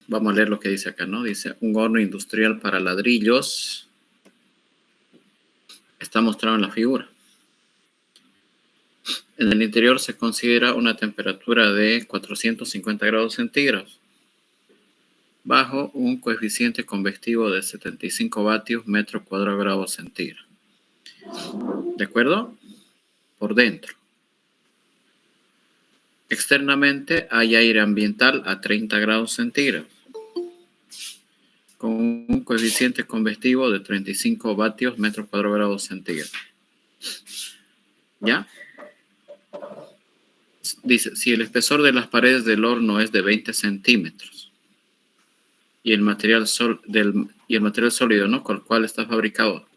Vamos a leer lo que dice acá, ¿no? Dice, un horno industrial para ladrillos. Está mostrado en la figura. En el interior se considera una temperatura de 450 grados centígrados, bajo un coeficiente convectivo de 75 vatios metro cuadrado grado centígrado. ¿De acuerdo? Por dentro. Externamente hay aire ambiental a 30 grados centígrados, con un coeficiente convectivo de 35 vatios metro cuadrado grado centígrado. ¿Ya? Dice, si el espesor de las paredes del horno es de 20 centímetros y el material sólido, ¿no?, con el cual está fabricado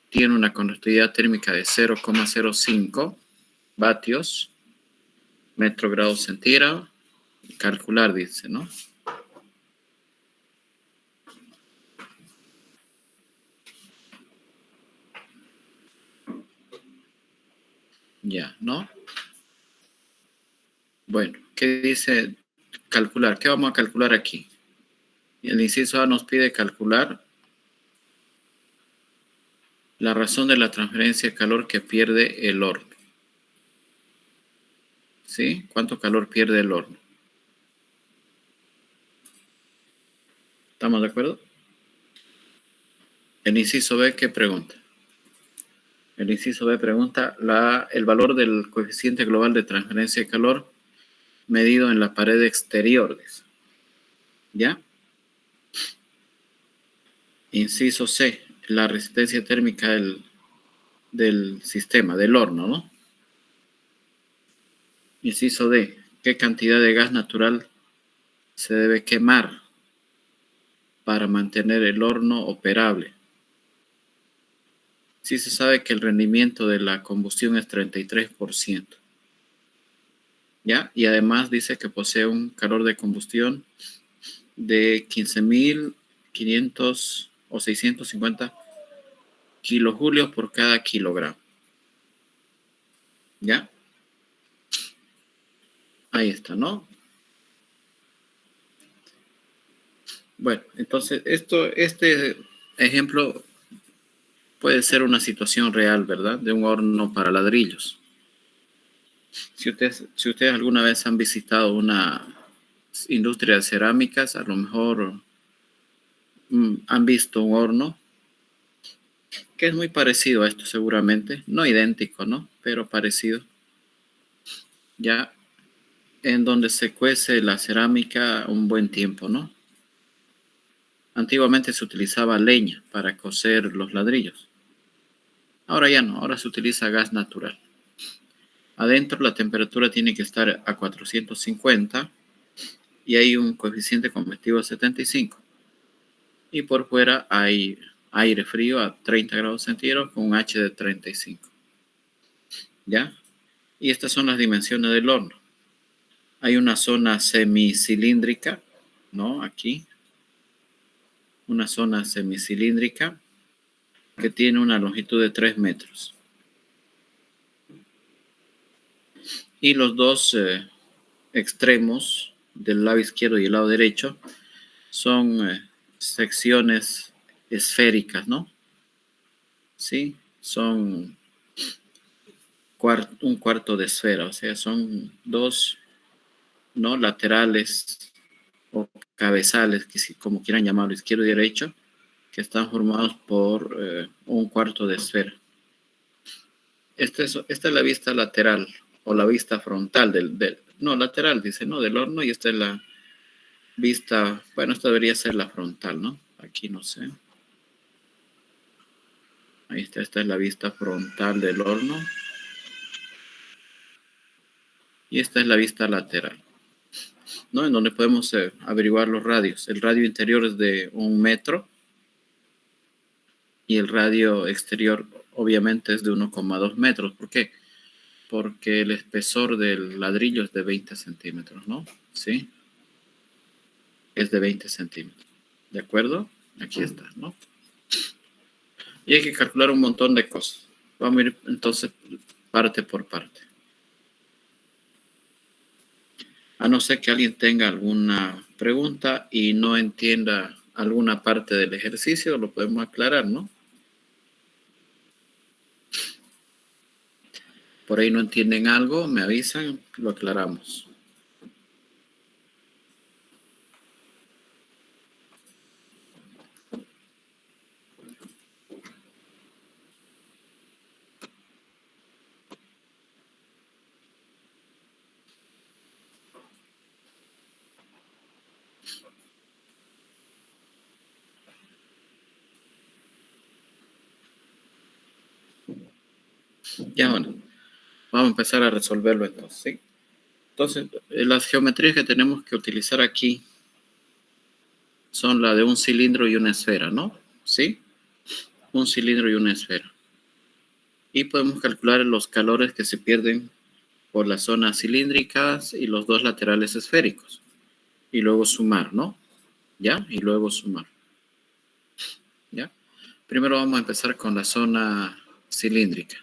tiene una conductividad térmica de 0,05 vatios metro grado centígrado, calcular, dice, ¿no? Ya, ¿no? Bueno, ¿qué dice calcular? ¿Qué vamos a calcular aquí? El inciso A nos pide calcular la razón de la transferencia de calor que pierde el horno. ¿Sí? ¿Cuánto calor pierde el horno? ¿Estamos de acuerdo? El inciso B, ¿qué pregunta? El inciso B pregunta el valor del coeficiente global de transferencia de calor medido en la pared exterior. ¿Ya? Inciso C, la resistencia térmica del sistema, del horno, ¿no? Inciso D, ¿qué cantidad de gas natural se debe quemar para mantener el horno operable? Sí se sabe que el rendimiento de la combustión es 33%. ¿Ya? Y además dice que posee un calor de combustión de 15.500 o 650 kilojulios por cada kilogramo. ¿Ya? Ahí está, ¿no? Bueno, entonces este ejemplo puede ser una situación real, ¿verdad? De un horno para ladrillos. Si ustedes alguna vez han visitado una industria de cerámicas, a lo mejor han visto un horno que es muy parecido a esto seguramente, no idéntico, ¿no? Pero parecido. Ya en donde se cuece la cerámica un buen tiempo, ¿no? Antiguamente se utilizaba leña para cocer los ladrillos. Ahora ya no, ahora se utiliza gas natural. Adentro la temperatura tiene que estar a 450 y hay un coeficiente convectivo de 75. Y por fuera hay aire frío a 30 grados centígrados con un H de 35. ¿Ya? Y estas son las dimensiones del horno. Hay una zona semicilíndrica, ¿no? Aquí. Una zona semicilíndrica que tiene una longitud de 3 metros. Y los dos extremos del lado izquierdo y el lado derecho son secciones esféricas, ¿no? Sí, son un cuarto de esfera, o sea, son dos, ¿no?, laterales o cabezales, como quieran llamarlo, izquierdo y derecho, que están formados por un cuarto de esfera. Esta es la vista lateral o la vista frontal no, lateral, dice, ¿no?, del horno, y esta es la vista, bueno, esta debería ser la frontal, ¿no? Aquí no sé. Ahí está, esta es la vista frontal del horno. Y esta es la vista lateral, ¿no? En donde podemos averiguar los radios. El radio interior es de 1 metro y el radio exterior obviamente es de 1,2 metros. ¿Por qué? Porque el espesor del ladrillo es de 20 centímetros, ¿no? ¿Sí? Es de 20 centímetros. ¿De acuerdo? Aquí está, ¿no? Y hay que calcular un montón de cosas. Vamos a ir entonces parte por parte. A no ser que alguien tenga alguna pregunta y no entienda alguna parte del ejercicio, lo podemos aclarar, ¿no? Por ahí no entienden algo, me avisan, lo aclaramos. Ya, bueno, vamos a empezar a resolverlo entonces, ¿sí? Entonces, las geometrías que tenemos que utilizar aquí son la de un cilindro y una esfera, ¿no? ¿Sí? Un cilindro y una esfera. Y podemos calcular los calores que se pierden por las zonas cilíndricas y los dos laterales esféricos. Y luego sumar, ¿no? ¿Ya? Y luego sumar. ¿Ya? Primero vamos a empezar con la zona cilíndrica.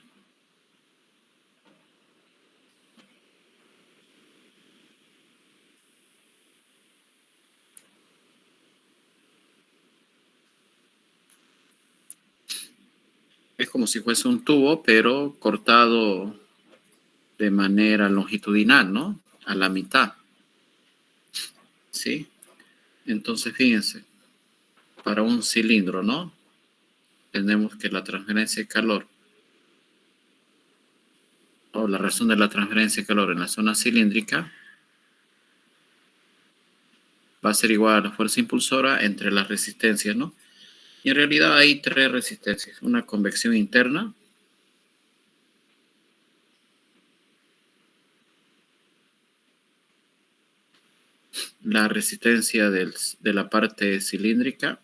Es como si fuese un tubo, pero cortado de manera longitudinal, ¿no? A la mitad. ¿Sí? Entonces, fíjense, para un cilindro, ¿no? Tenemos que la transferencia de calor o la razón de la transferencia de calor en la zona cilíndrica va a ser igual a la fuerza impulsora entre las resistencias, ¿no? Y en realidad hay tres resistencias. Una convección interna, la resistencia de la parte cilíndrica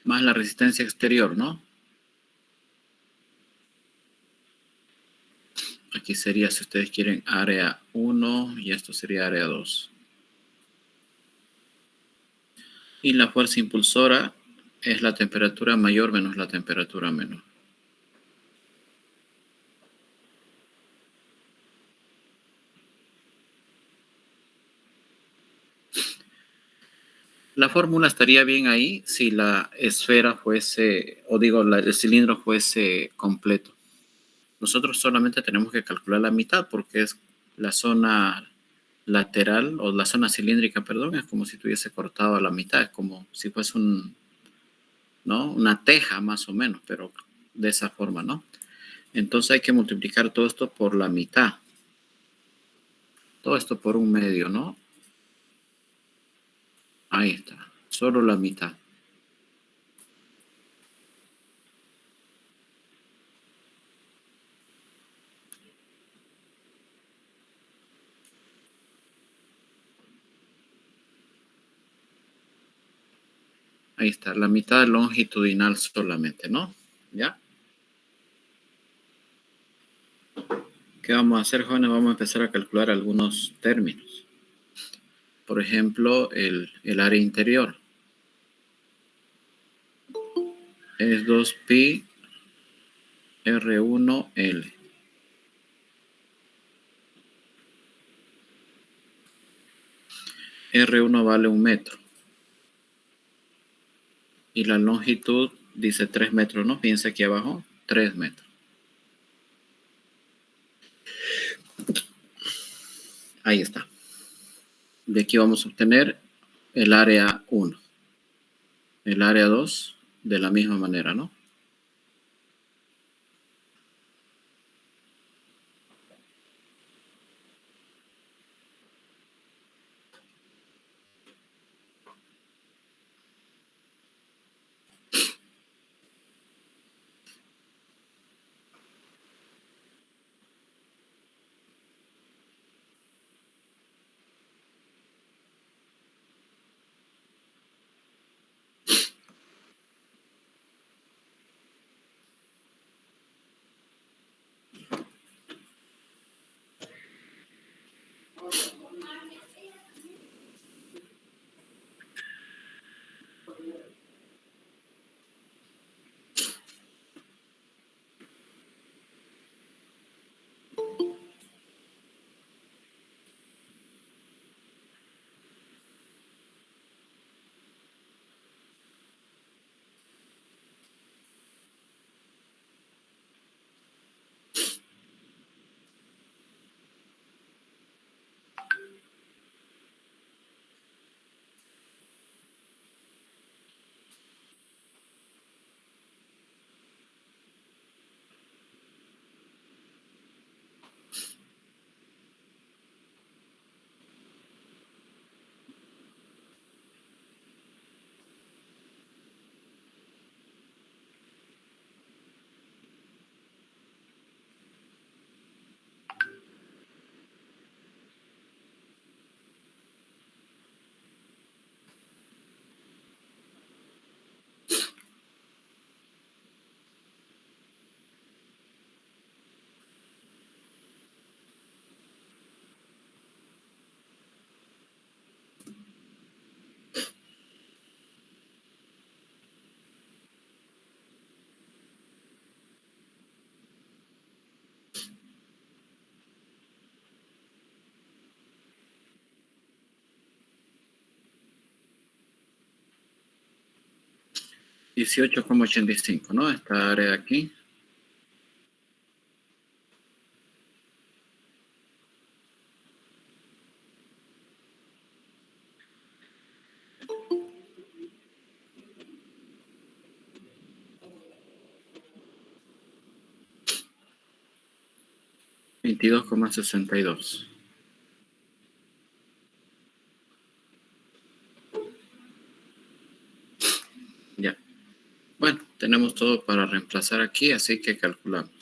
más la resistencia exterior, ¿no? Aquí sería, si ustedes quieren, área 1 y esto sería área 2. Y la fuerza impulsora es la temperatura mayor menos la temperatura menor. La fórmula estaría bien ahí si la esfera fuese, o digo, el cilindro fuese completo. Nosotros solamente tenemos que calcular la mitad porque es la zona lateral o la zona cilíndrica, perdón, es como si tuviese cortado a la mitad, es como si fuese ¿no? Una teja más o menos, pero de esa forma, ¿no? Entonces hay que multiplicar todo esto por la mitad. Todo esto por un medio, ¿no? Ahí está, solo la mitad. Ahí está, la mitad longitudinal solamente, ¿no? ¿Ya? ¿Qué vamos a hacer, jóvenes? Vamos a empezar a calcular algunos términos. Por ejemplo, el área interior es 2pi R1L. R1 vale 1 metro. Y la longitud dice 3 metros, ¿no? Fíjense aquí abajo, 3 metros. Ahí está. De aquí vamos a obtener el área 1. El área 2 de la misma manera, ¿no? 18,85, ¿no? Esta área de aquí. $22,62. Ya. Bueno, tenemos todo para reemplazar aquí, así que calculamos.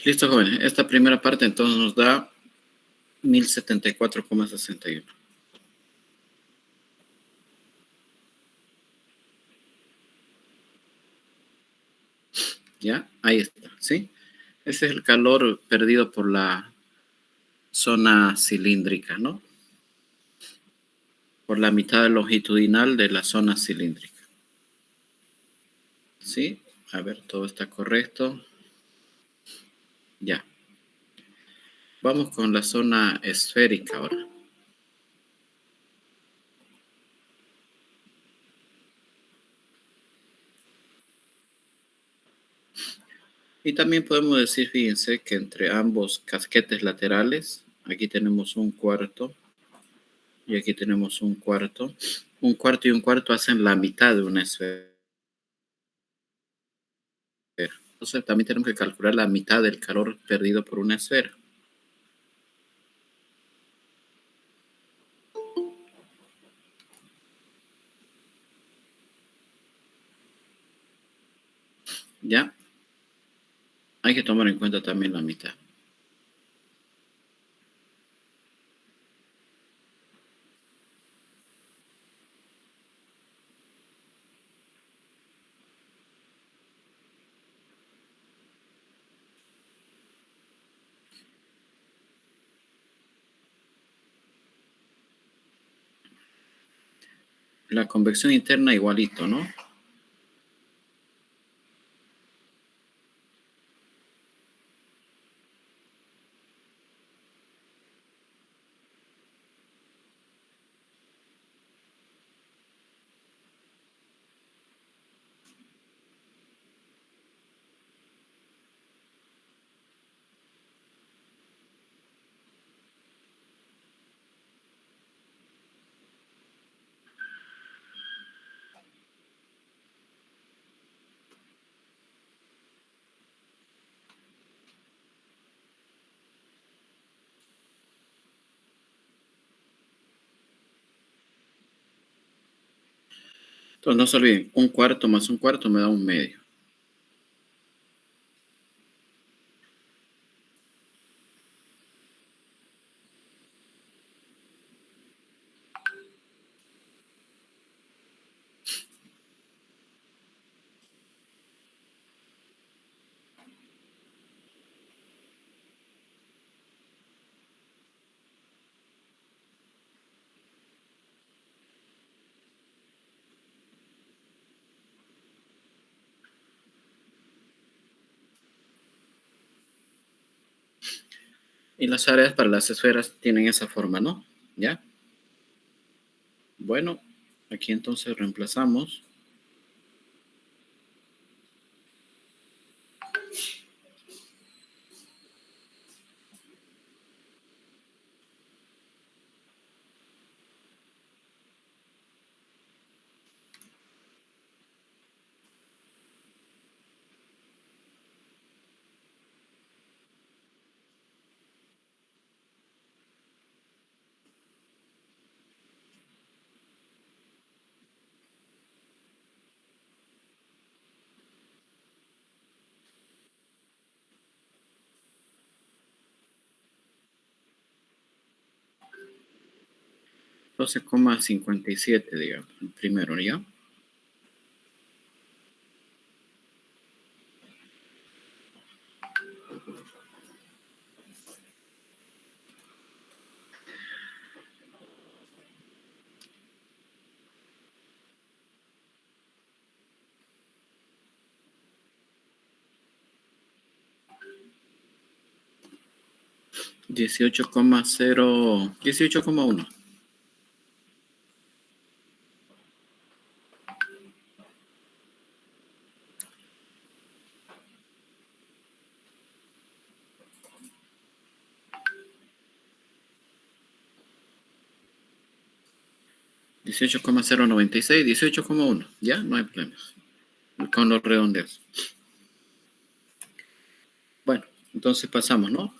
Listo, jóvenes. Esta primera parte entonces nos da 1074,61. ¿Ya? Ahí está, ¿sí? Ese es el calor perdido por la zona cilíndrica, ¿no? Por la mitad longitudinal de la zona cilíndrica. ¿Sí? A ver, todo está correcto. Ya. Vamos con la zona esférica ahora. Y también podemos decir, fíjense, que entre ambos casquetes laterales, aquí tenemos un cuarto y aquí tenemos un cuarto. Un cuarto y un cuarto hacen la mitad de una esfera. Entonces también tenemos que calcular la mitad del calor perdido por una esfera. ¿Ya? Hay que tomar en cuenta también la mitad. La convección interna igualito, ¿no? Entonces no se olviden, un cuarto más un cuarto me da un medio. Y las áreas para las esferas tienen esa forma, ¿no? ¿Ya? Bueno, aquí entonces reemplazamos. Doce coma cincuenta y siete, digamos, el primero, ¿ya? 18,0, 18,1. 18,096, 18,1. Ya, no hay problemas. Con los redondeos. Bueno, entonces pasamos, ¿no?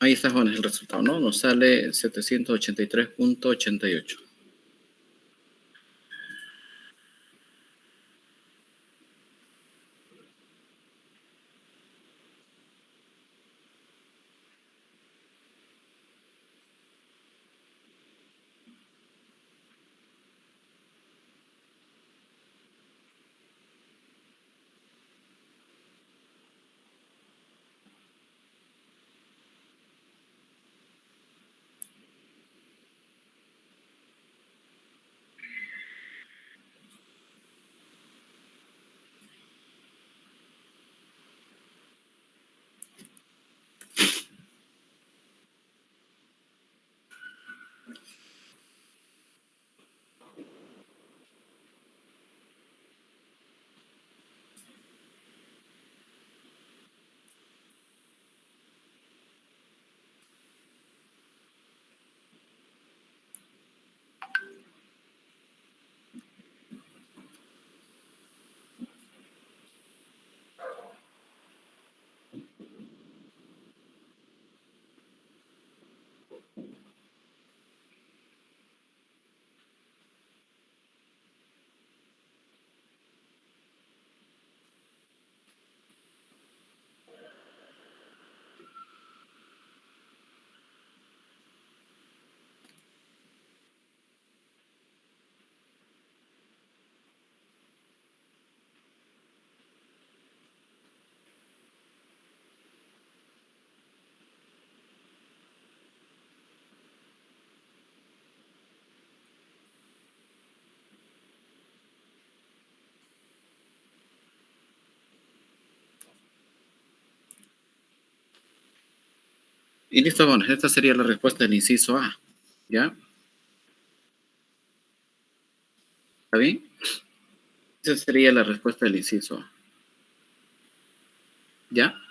Ahí está, Juan, el resultado, ¿no? Nos sale 783.88. Y listo, bueno, esta sería la respuesta del inciso A. ¿Ya? ¿Está bien? Esa sería la respuesta del inciso A. ¿Ya?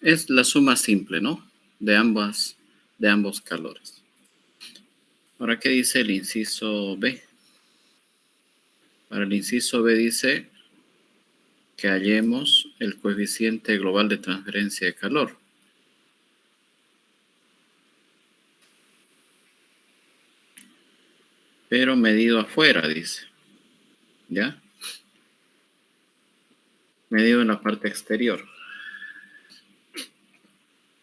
Es la suma simple, ¿no? De ambos calores. Ahora, ¿qué dice el inciso B? Para el inciso B dice que hallemos el coeficiente global de transferencia de calor. Pero medido afuera, dice. ¿Ya? Medido en la parte exterior.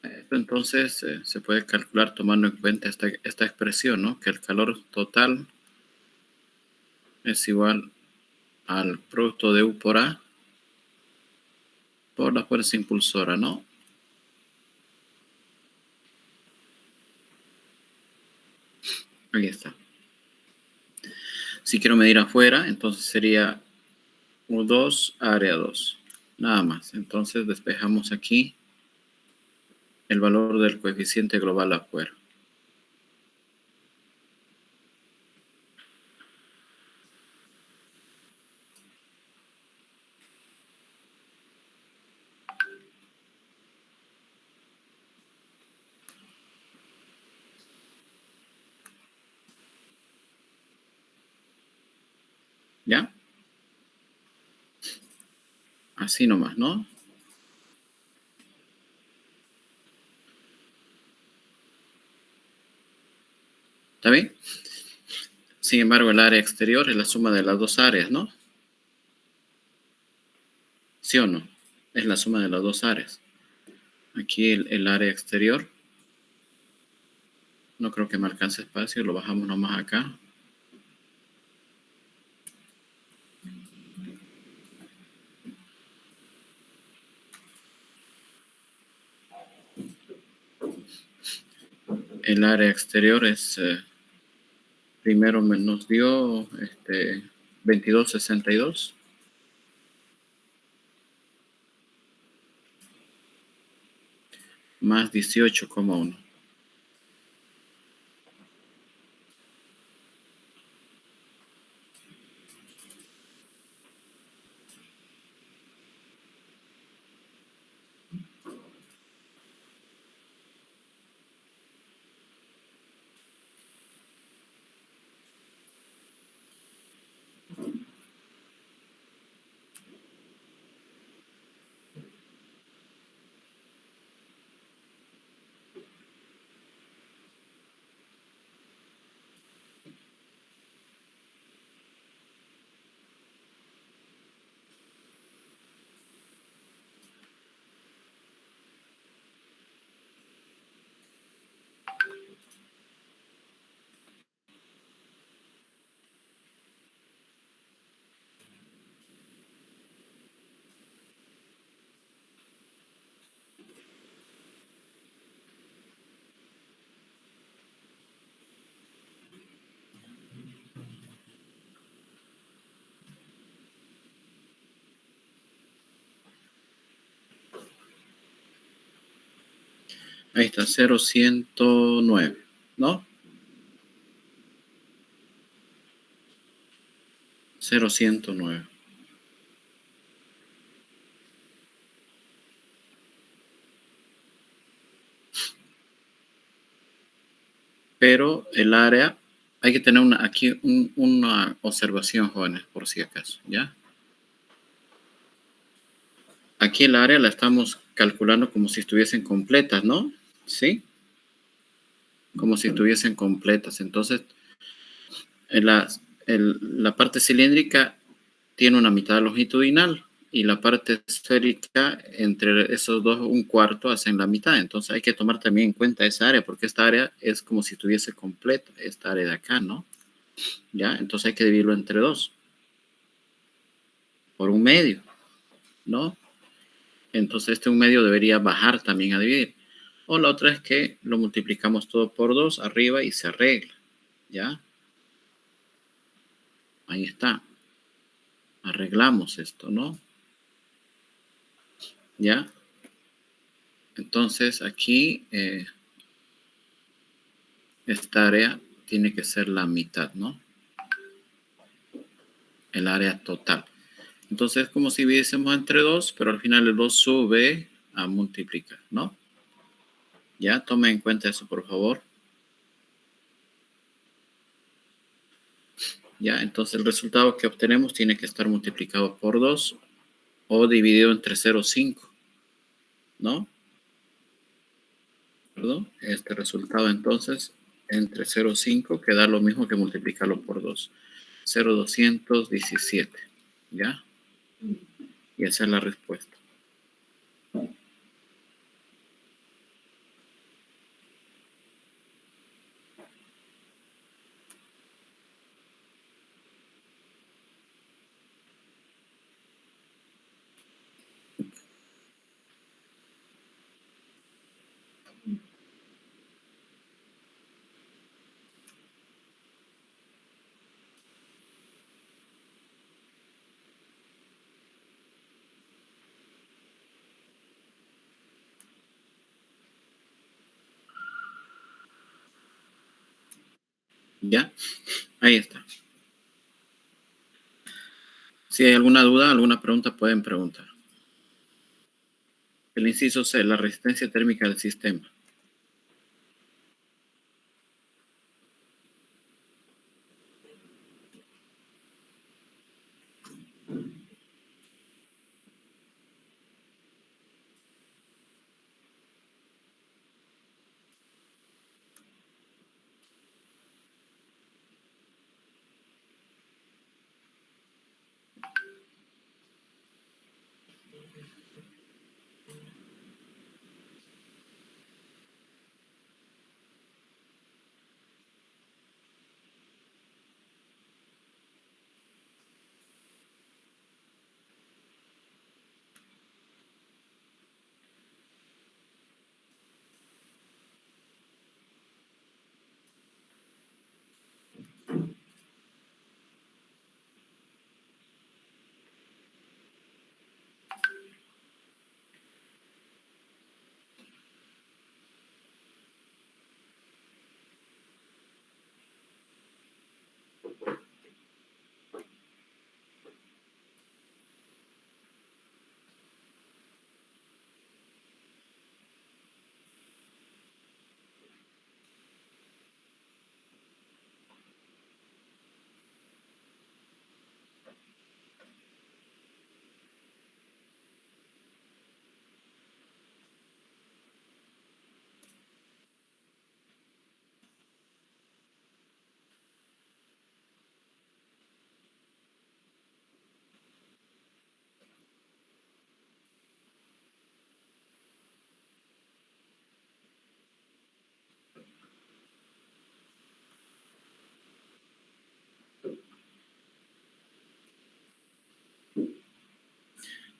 Esto entonces se puede calcular tomando en cuenta esta expresión, ¿no? Que el calor total es igual al producto de U por A por la fuerza impulsora, ¿no? Ahí está. Si quiero medir afuera, entonces sería U2 área 2. Nada más. Entonces despejamos aquí el valor del coeficiente global afuera. ¿Ya? Así nomás, ¿no? ¿Está bien? Sin embargo, el área exterior es la suma de las dos áreas, ¿no? ¿Sí o no? Es la suma de las dos áreas. Aquí el área exterior. No creo que me alcance espacio. Lo bajamos nomás acá. El área exterior es... primero nos dio 22.62. Más 18,1. Ahí está, 0,109, ¿no? 0,109. Pero el área, hay que tener aquí una observación, jóvenes, por si acaso, ¿ya? Aquí el área la estamos calculando como si estuviesen completas, ¿no? ¿Sí? Como si estuviesen completas. Entonces, en la parte cilíndrica tiene una mitad longitudinal y la parte esférica, entre esos dos, un cuarto hacen la mitad. Entonces hay que tomar también en cuenta esa área, porque esta área es como si estuviese completa, esta área de acá, ¿no? ¿Ya? Entonces hay que dividirlo entre dos, por un medio, ¿no? Entonces este un medio debería bajar también a dividir. O la otra es que lo multiplicamos todo por 2 arriba y se arregla, ¿ya? Ahí está. Arreglamos esto, ¿no? ¿Ya? Entonces aquí esta área tiene que ser la mitad, ¿no? El área total. Entonces es como si dividiésemos entre 2, pero al final el 2 sube a multiplicar, ¿no? ¿Ya? Tome en cuenta eso, por favor. ¿Ya? Entonces el resultado que obtenemos tiene que estar multiplicado por 2 o dividido entre 0,5, ¿no? ¿Perdón? Este resultado entonces entre 0,5 queda lo mismo que multiplicarlo por 2. 0,217, ¿ya? Y esa es la respuesta. ¿Ya? Ahí está. Si hay alguna duda, alguna pregunta, pueden preguntar. El inciso C, la resistencia térmica del sistema.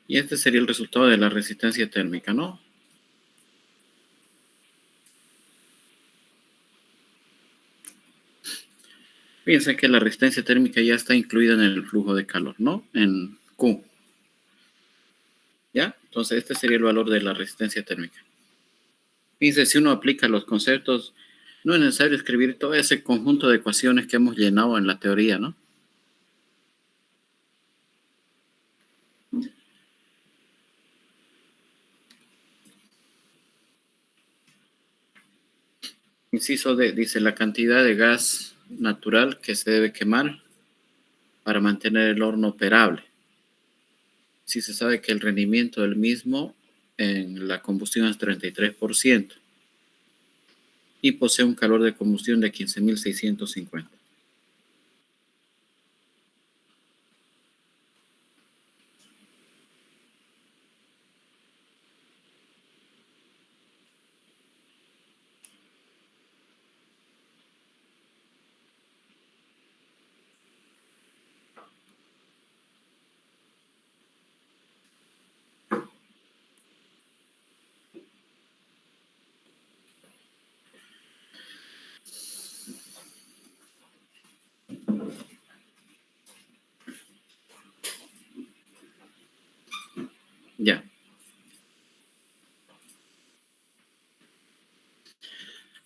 Y este sería el resultado de la resistencia térmica, ¿no? Fíjense que la resistencia térmica ya está incluida en el flujo de calor, ¿no? En Q. ¿Ya? Entonces este sería el valor de la resistencia térmica. Fíjense, si uno aplica los conceptos, no es necesario escribir todo ese conjunto de ecuaciones que hemos llenado en la teoría, ¿no? Inciso D, dice la cantidad de gas natural que se debe quemar para mantener el horno operable. Si se sabe que el rendimiento del mismo en la combustión es 33% y posee un calor de combustión de 15.650. Ya.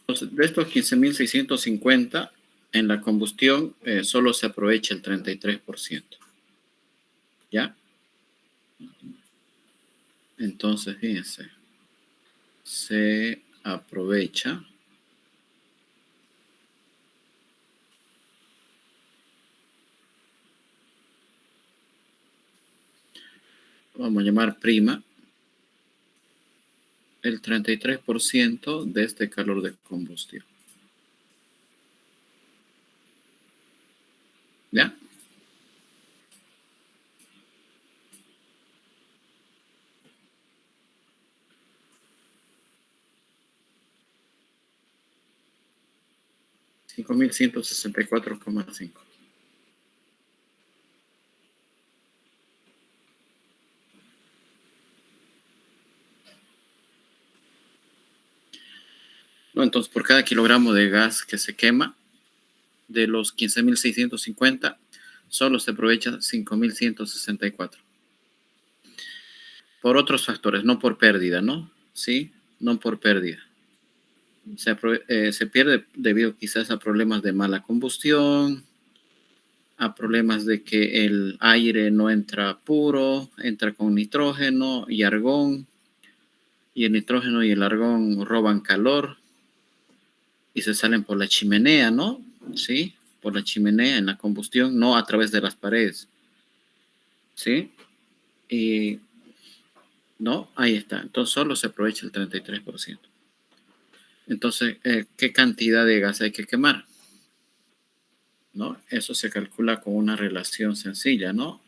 Entonces, de estos 15.650, en la combustión solo se aprovecha el 33%. ¿Ya? Entonces, fíjense, se aprovecha. Vamos a llamar prima, el 33% de este calor de combustión. ¿Ya? $5.164,5. No, entonces, por cada kilogramo de gas que se quema, de los 15.650, solo se aprovecha 5.164. Por otros factores, no por pérdida, ¿no? Sí, no por pérdida. Se pierde debido quizás a problemas de mala combustión, a problemas de que el aire no entra puro, entra con nitrógeno y argón, y el nitrógeno y el argón roban calor y se salen por la chimenea, ¿no? Sí, por la chimenea en la combustión, no a través de las paredes, ¿sí? Y no, ahí está. Entonces solo se aprovecha el 33%. Entonces, ¿qué cantidad de gas hay que quemar? ¿No? Eso se calcula con una relación sencilla, ¿no?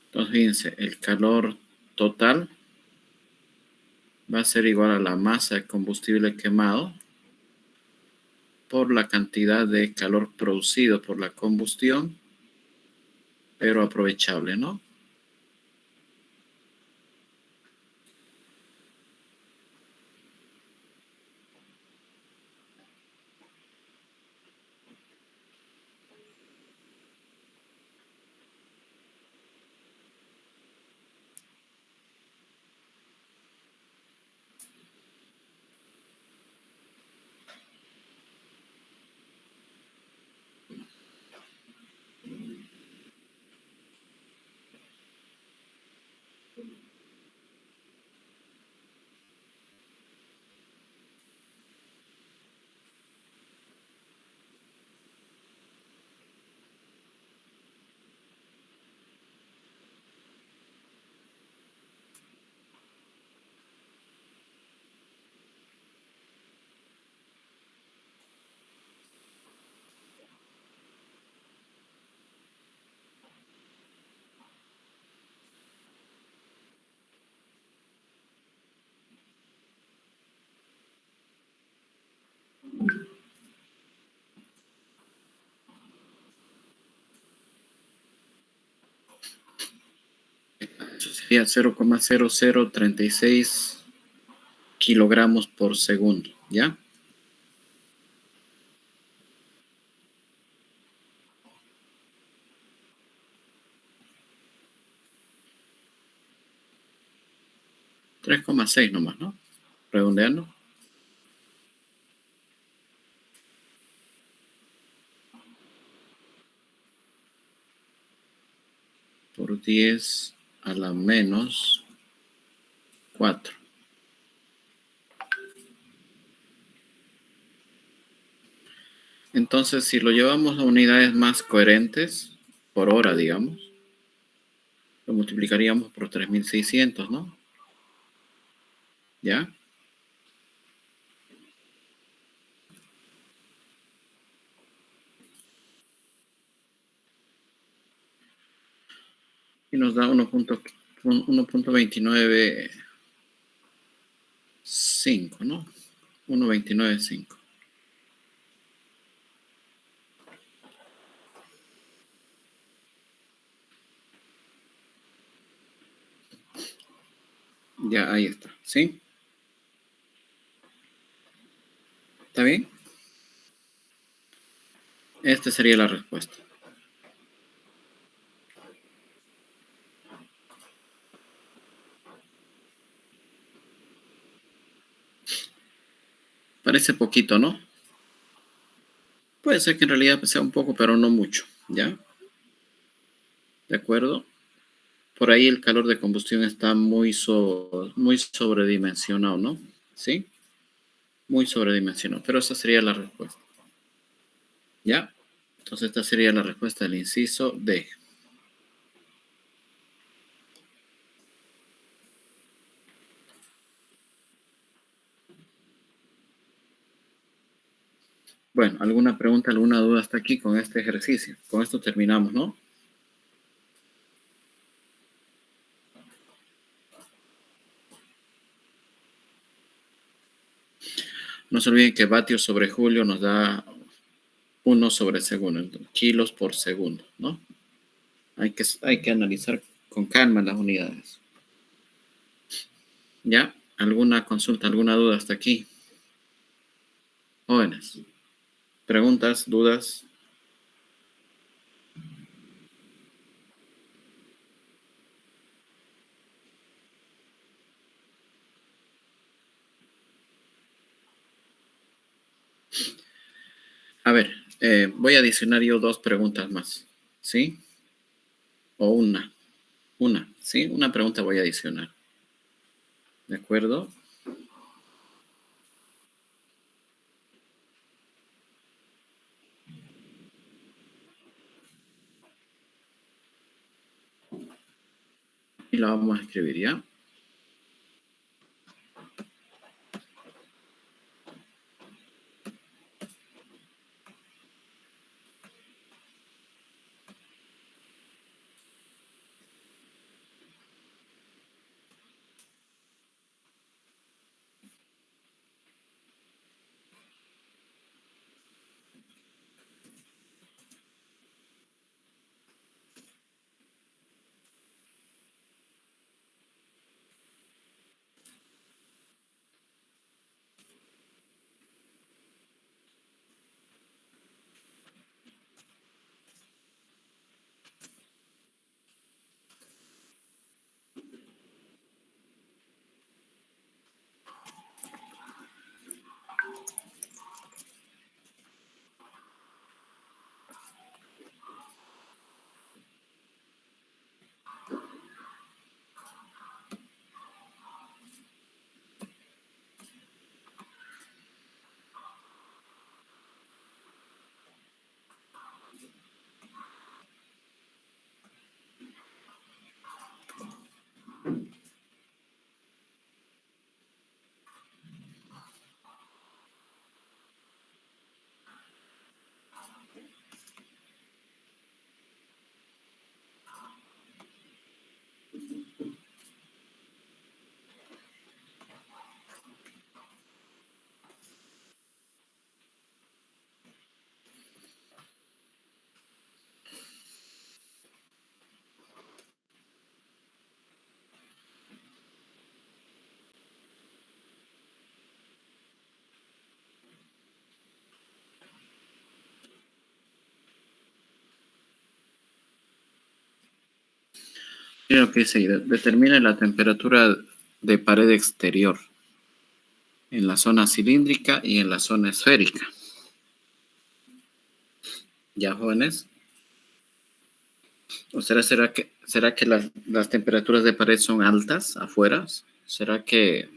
Entonces, fíjense, el calor total va a ser igual a la masa de combustible quemado por la cantidad de calor producido por la combustión, pero aprovechable, ¿no? Eso sería 0,0036 kilogramos por segundo, ¿ya? 3,6 nomás, ¿no? Redondeando. Por 10 a la menos 4. Entonces, si lo llevamos a unidades más coherentes, por hora, digamos, lo multiplicaríamos por 3600, ¿no? ¿Ya? Y nos da 1.295, ¿no? 1.295. Ya, ahí está. ¿Sí? ¿Está bien? Esta sería la respuesta. Parece poquito, ¿no? Puede ser que en realidad sea un poco, pero no mucho. ¿Ya? ¿De acuerdo? Por ahí el calor de combustión está muy sobredimensionado, ¿no? ¿Sí? Muy sobredimensionado. Pero esa sería la respuesta. ¿Ya? Entonces esta sería la respuesta del inciso D. Bueno, ¿alguna pregunta, alguna duda hasta aquí con este ejercicio? Con esto terminamos, ¿no? No se olviden que vatios sobre julio nos da 1/segundo, entonces, kilos por segundo, ¿no? Hay que analizar con calma las unidades. ¿Ya? ¿Alguna consulta, alguna duda hasta aquí? Jóvenes. ¿Preguntas, dudas? A ver, voy a adicionar yo 2 preguntas más, ¿sí? O una, ¿sí? Una pregunta voy a adicionar, ¿de acuerdo? Y la vamos a escribir, ¿ya? Creo que sí, determina la temperatura de pared exterior en la zona cilíndrica y en la zona esférica. ¿Ya, jóvenes? ¿O será que las temperaturas de pared son altas afuera? ¿Será que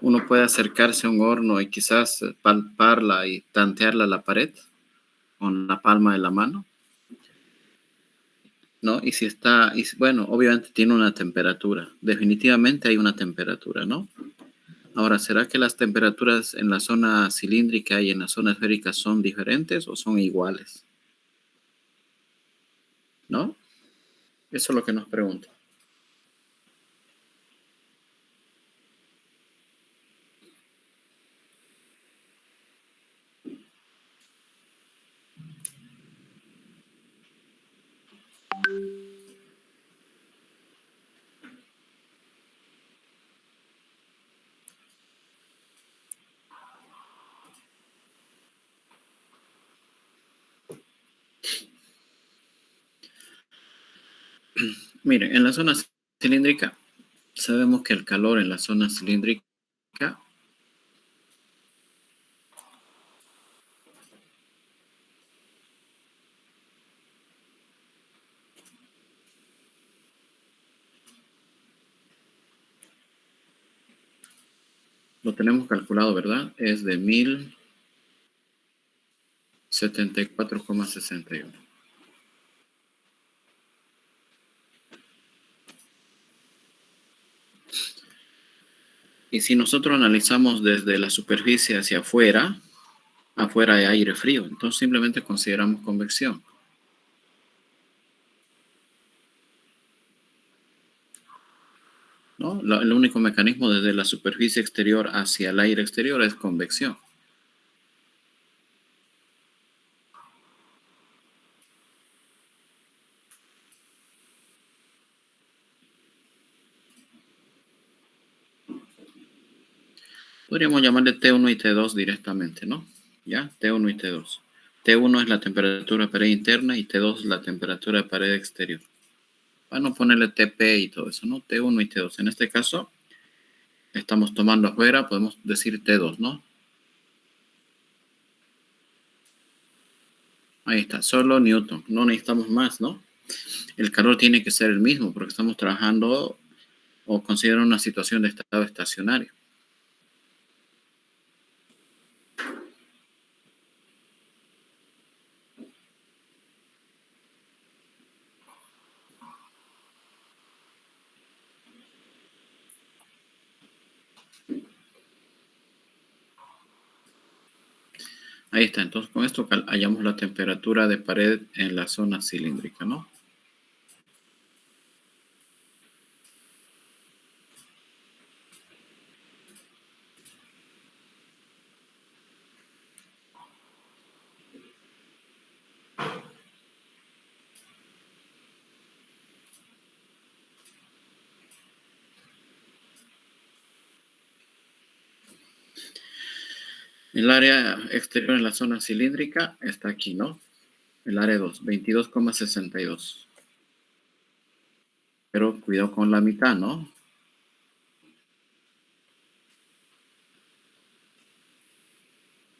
uno puede acercarse a un horno y quizás palparla y tantearla a la pared con la palma de la mano? ¿No? Y si está, bueno, obviamente tiene una temperatura. Definitivamente hay una temperatura, ¿no? Ahora, ¿será que las temperaturas en la zona cilíndrica y en la zona esférica son diferentes o son iguales? ¿No? Eso es lo que nos pregunto. Miren, en la zona cilíndrica, sabemos que el calor en la zona cilíndrica lo tenemos calculado, ¿verdad? Es de 1074,61. Y si nosotros analizamos desde la superficie hacia afuera, afuera hay aire frío, entonces simplemente consideramos convección. ¿No? El único mecanismo desde la superficie exterior hacia el aire exterior es convección. Podríamos llamarle T1 y T2 directamente, ¿no? ¿Ya? T1 y T2. T1 es la temperatura de pared interna y T2 es la temperatura de pared exterior. Para no ponerle TP y todo eso, ¿no? T1 y T2. En este caso, estamos tomando afuera, podemos decir T2, ¿no? Ahí está, solo Newton. No necesitamos más, ¿no? El calor tiene que ser el mismo porque estamos trabajando o considerando una situación de estado estacionario. Ahí está, entonces con esto hallamos la temperatura de pared en la zona cilíndrica, ¿no? El área exterior en la zona cilíndrica está aquí, ¿no? El área 2, 22,62. Pero cuidado con la mitad, ¿no?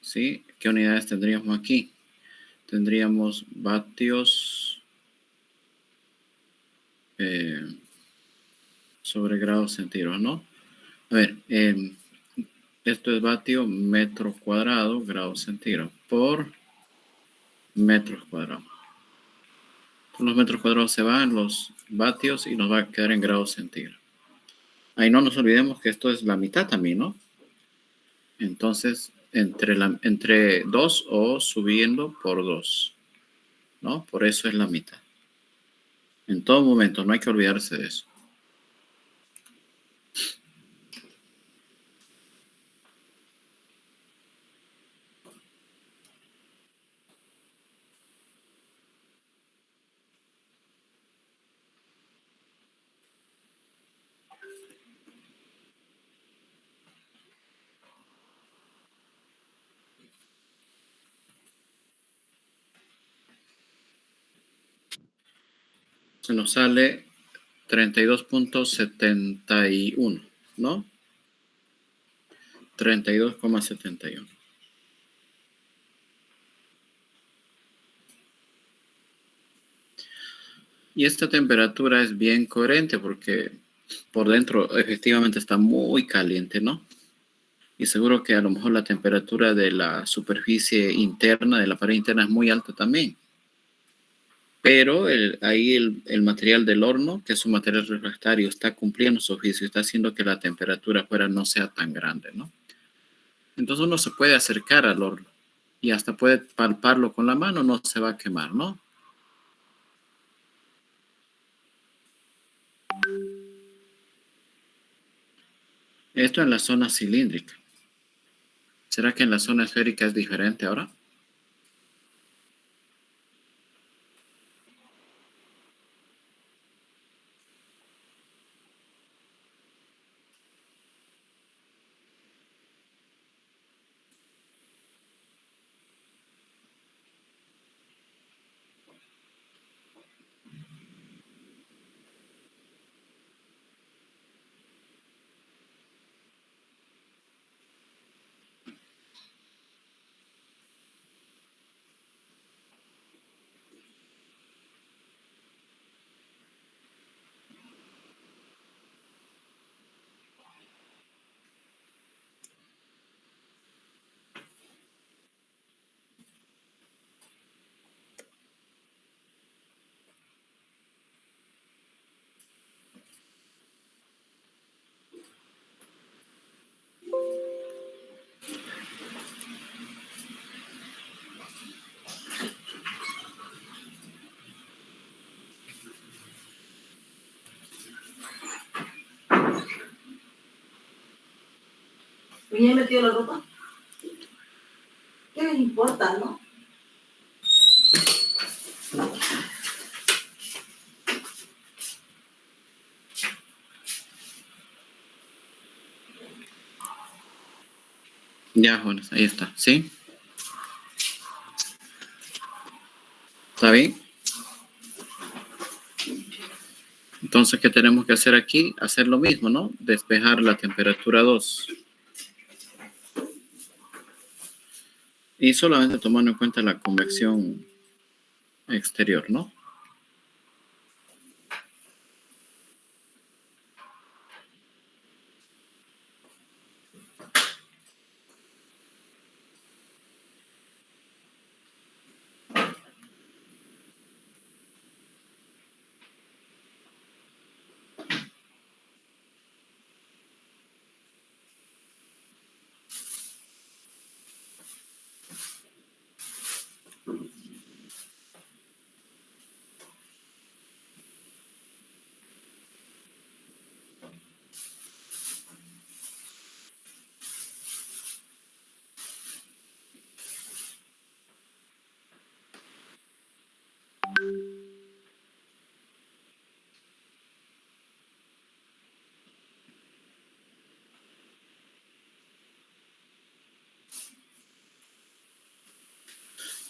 ¿Sí? ¿Qué unidades tendríamos aquí? Tendríamos vatios sobre grados centígrados, ¿no? A ver, esto es vatio metro cuadrado, grados centígrados, por metros cuadrados. Los metros cuadrados se van, los vatios, y nos va a quedar en grados centígrados. Ahí no nos olvidemos que esto es la mitad también, ¿no? Entonces, entre 2 o subiendo por 2, ¿no? Por eso es la mitad. En todo momento, no hay que olvidarse de eso. Se nos sale 32,71. ¿no? 32,71. Y esta temperatura es bien coherente porque por dentro efectivamente está muy caliente, ¿no? Y seguro que a lo mejor la temperatura de la superficie interna, de la pared interna, es muy alta también. Pero ahí el material del horno, que es un material refractario, está cumpliendo su oficio, está haciendo que la temperatura afuera no sea tan grande, ¿no? Entonces uno se puede acercar al horno y hasta puede palparlo con la mano, no se va a quemar, ¿no? Esto en la zona cilíndrica. ¿Será que en la zona esférica es diferente ahora? ¿Y he metido la ropa? ¿Qué les importa, no? Ya, Jonas, ahí está. ¿Sí? ¿Está bien? Entonces, ¿qué tenemos que hacer aquí? Hacer lo mismo, ¿no? Despejar la temperatura 2. Y solamente tomando en cuenta la convección exterior, ¿no?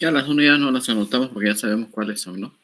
Ya las unidades no las anotamos porque ya sabemos cuáles son, ¿no?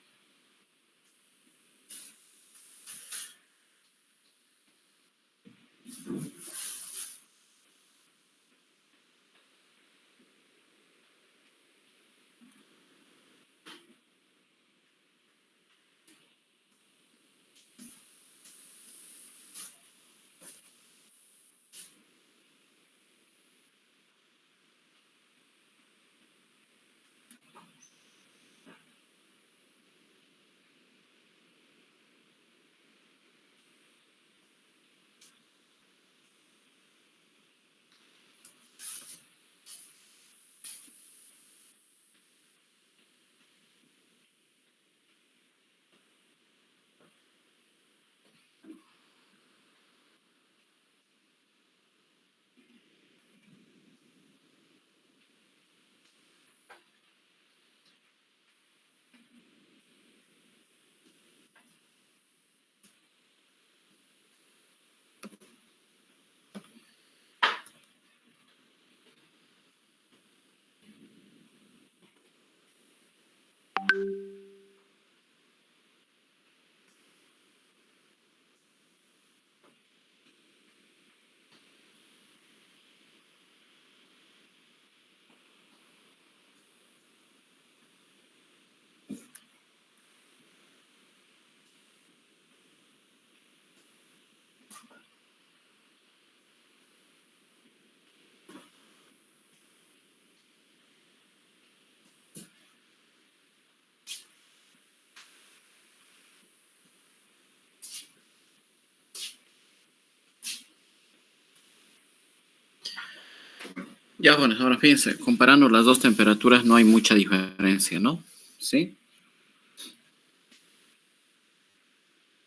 Ya, bueno, ahora fíjense, comparando las dos temperaturas no hay mucha diferencia, ¿no? Sí.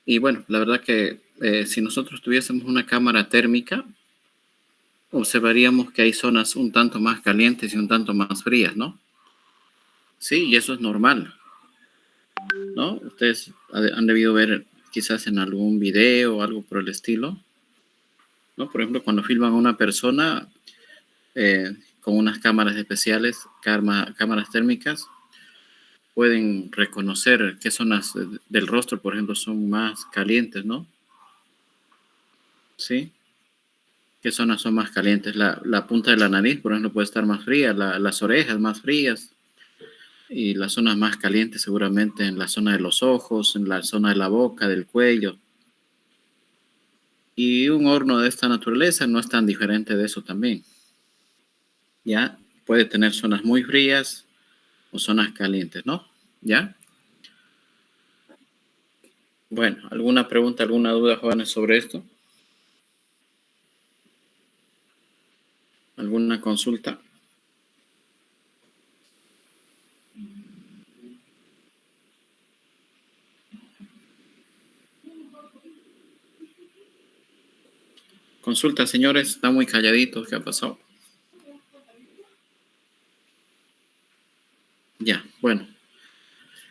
Y bueno, la verdad que si nosotros tuviésemos una cámara térmica, observaríamos que hay zonas un tanto más calientes y un tanto más frías, ¿no? Sí, y eso es normal, ¿no? Ustedes han debido ver quizás en algún video o algo por el estilo, ¿no? Por ejemplo, cuando filman a una persona con unas cámaras especiales, cámaras térmicas, pueden reconocer qué zonas del rostro, por ejemplo, son más calientes, ¿no? Sí. ¿Qué zonas son más calientes? La punta de la nariz, por ejemplo, puede estar más fría, las orejas más frías y las zonas más calientes seguramente en la zona de los ojos, en la zona de la boca, del cuello. Y un horno de esta naturaleza no es tan diferente de eso también. ¿Ya? Puede tener zonas muy frías o zonas calientes, ¿no? ¿Ya? Bueno, ¿alguna pregunta, alguna duda, jóvenes, sobre esto? ¿Alguna consulta? Consulta, señores, están muy calladitos, ¿qué ha pasado? Ya, bueno.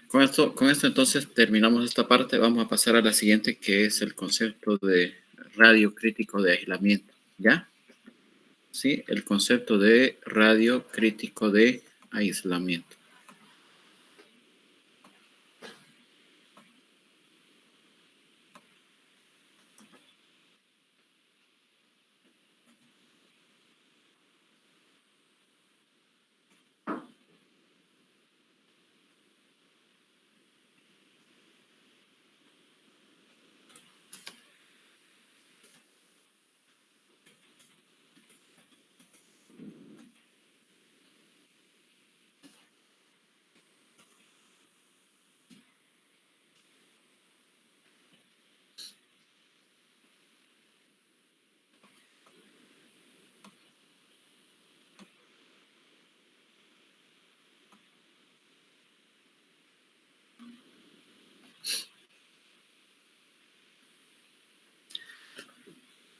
Con esto entonces terminamos esta parte. Vamos a pasar a la siguiente, que es el concepto de radio crítico de aislamiento. ¿Ya? Sí, el concepto de radio crítico de aislamiento.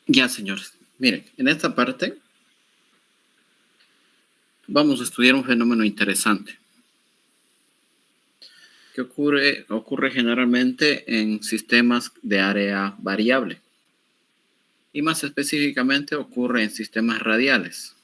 Ya, señores. Miren, en esta parte vamos a estudiar un fenómeno interesante que ocurre generalmente en sistemas de área variable y más específicamente ocurre en sistemas radiales.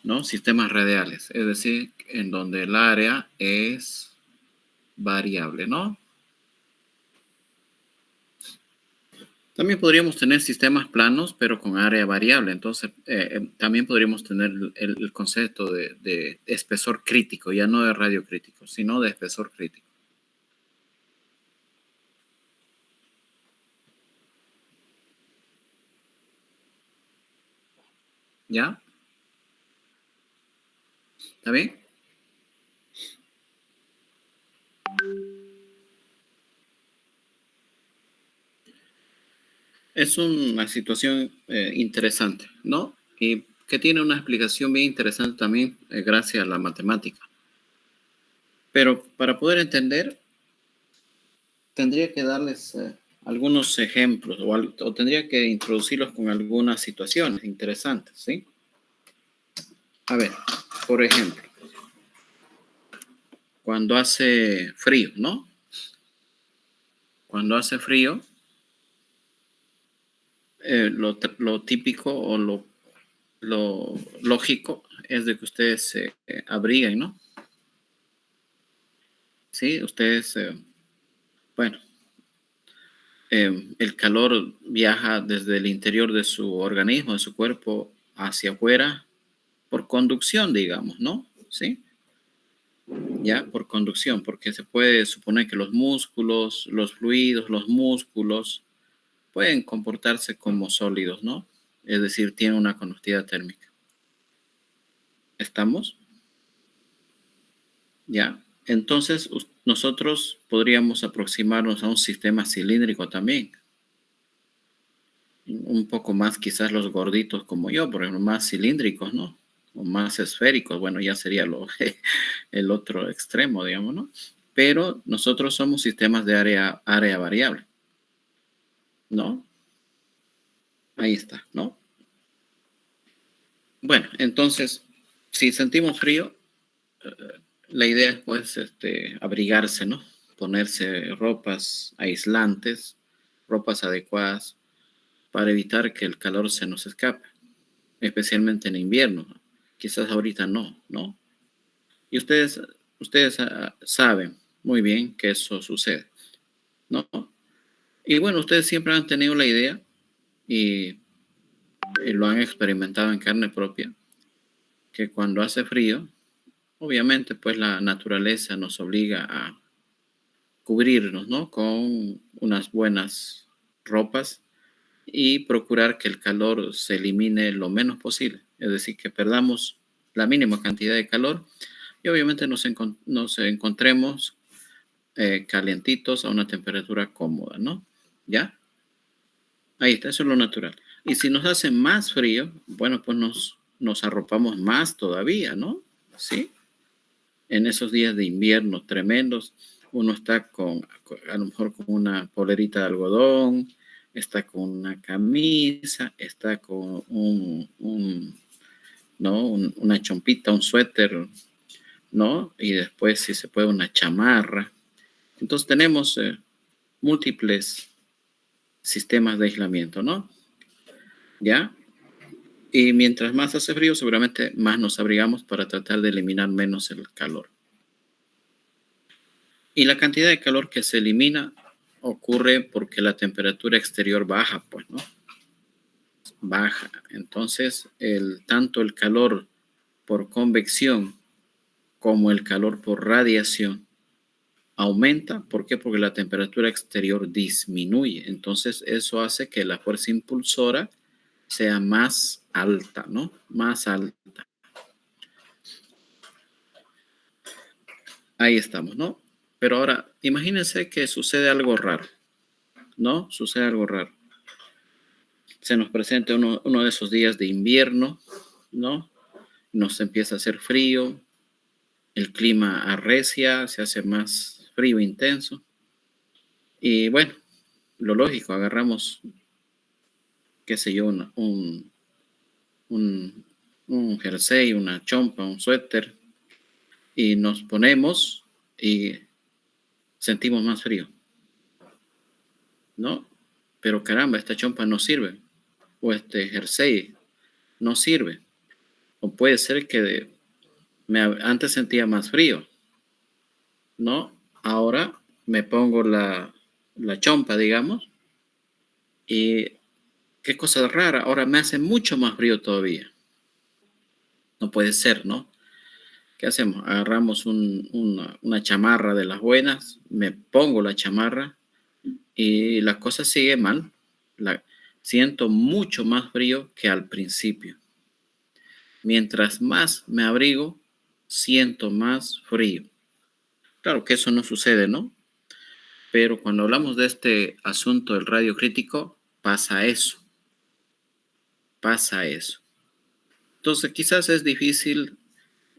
¿No? Sistemas radiales, es decir, en donde el área es variable, ¿no? También podríamos tener sistemas planos, pero con área variable. Entonces, también podríamos tener el concepto de espesor crítico, ya no de radio crítico, sino de espesor crítico. ¿Ya? ¿Está bien? Es una situación interesante, ¿no? Y que tiene una explicación bien interesante también gracias a la matemática. Pero para poder entender, tendría que darles algunos ejemplos o tendría que introducirlos con algunas situaciones interesantes, ¿sí? A ver, por ejemplo, cuando hace frío, ¿no? Cuando hace frío, lo típico o lo lógico es de que ustedes se abriguen, ¿no? Sí, ustedes, bueno, el calor viaja desde el interior de su organismo, de su cuerpo, hacia afuera, por conducción, digamos, ¿no? Sí, ya, por conducción, porque se puede suponer que los músculos, los fluidos, los músculos pueden comportarse como sólidos, ¿no? es decir, tiene una conductividad térmica. ¿Estamos? ¿Ya? Entonces, nosotros podríamos aproximarnos a un sistema cilíndrico también. Un poco más quizás los gorditos como yo, por ejemplo, más cilíndricos, ¿no? O más esféricos, bueno, ya sería el otro extremo, digamos, ¿no? Pero nosotros somos sistemas de área variable, ¿no? Ahí está, ¿no? Bueno, entonces, si sentimos frío, la idea es pues abrigarse, ¿no? Ponerse ropas aislantes, ropas adecuadas para evitar que el calor se nos escape, especialmente en invierno. Quizás ahorita no, ¿no? Y ustedes saben muy bien que eso sucede, ¿no? Y bueno, ustedes siempre han tenido la idea y lo han experimentado en carne propia, que cuando hace frío, obviamente pues la naturaleza nos obliga a cubrirnos, ¿no? Con unas buenas ropas y procurar que el calor se elimine lo menos posible, es decir, que perdamos la mínima cantidad de calor y obviamente nos encontremos calientitos a una temperatura cómoda, ¿no? ¿Ya? Ahí está, eso es lo natural. Y si nos hace más frío, bueno, pues nos arropamos más todavía, ¿no? ¿Sí? En esos días de invierno tremendos, uno está a lo mejor con una polerita de algodón, está con una camisa, está con ¿no? Una chompita, un suéter, ¿no? Y después, si se puede, una chamarra. Entonces tenemos múltiples sistemas de aislamiento, ¿no? ¿Ya? Y mientras más hace frío, seguramente más nos abrigamos para tratar de eliminar menos el calor. Y la cantidad de calor que se elimina ocurre porque la temperatura exterior baja, pues, ¿no? Baja. Entonces, tanto el calor por convección como el calor por radiación aumenta. ¿Por qué? Porque la temperatura exterior disminuye. Entonces, eso hace que la fuerza impulsora sea más alta, ¿no? Más alta. Ahí estamos, ¿no? Pero ahora, imagínense que sucede algo raro, ¿no? Sucede algo raro. Se nos presenta uno de esos días de invierno, ¿no? Nos empieza a hacer frío, el clima arrecia, se hace más frío intenso. Y bueno, lo lógico, agarramos, qué sé yo, un jersey, una chompa, un suéter, y nos ponemos y sentimos más frío, ¿no? Pero caramba, esta chompa no sirve, o este jersey no sirve. O puede ser que antes sentía más frío, ¿no? Ahora me pongo la chompa, digamos, y qué cosa rara, ahora me hace mucho más frío todavía. No puede ser, ¿no? ¿Qué hacemos? Agarramos una chamarra de las buenas, me pongo la chamarra y la cosa sigue mal. Siento mucho más frío que al principio. Mientras más me abrigo, siento más frío. Claro que eso no sucede, ¿no? Pero cuando hablamos de este asunto del radio crítico, pasa eso. Pasa eso. Entonces, quizás es difícil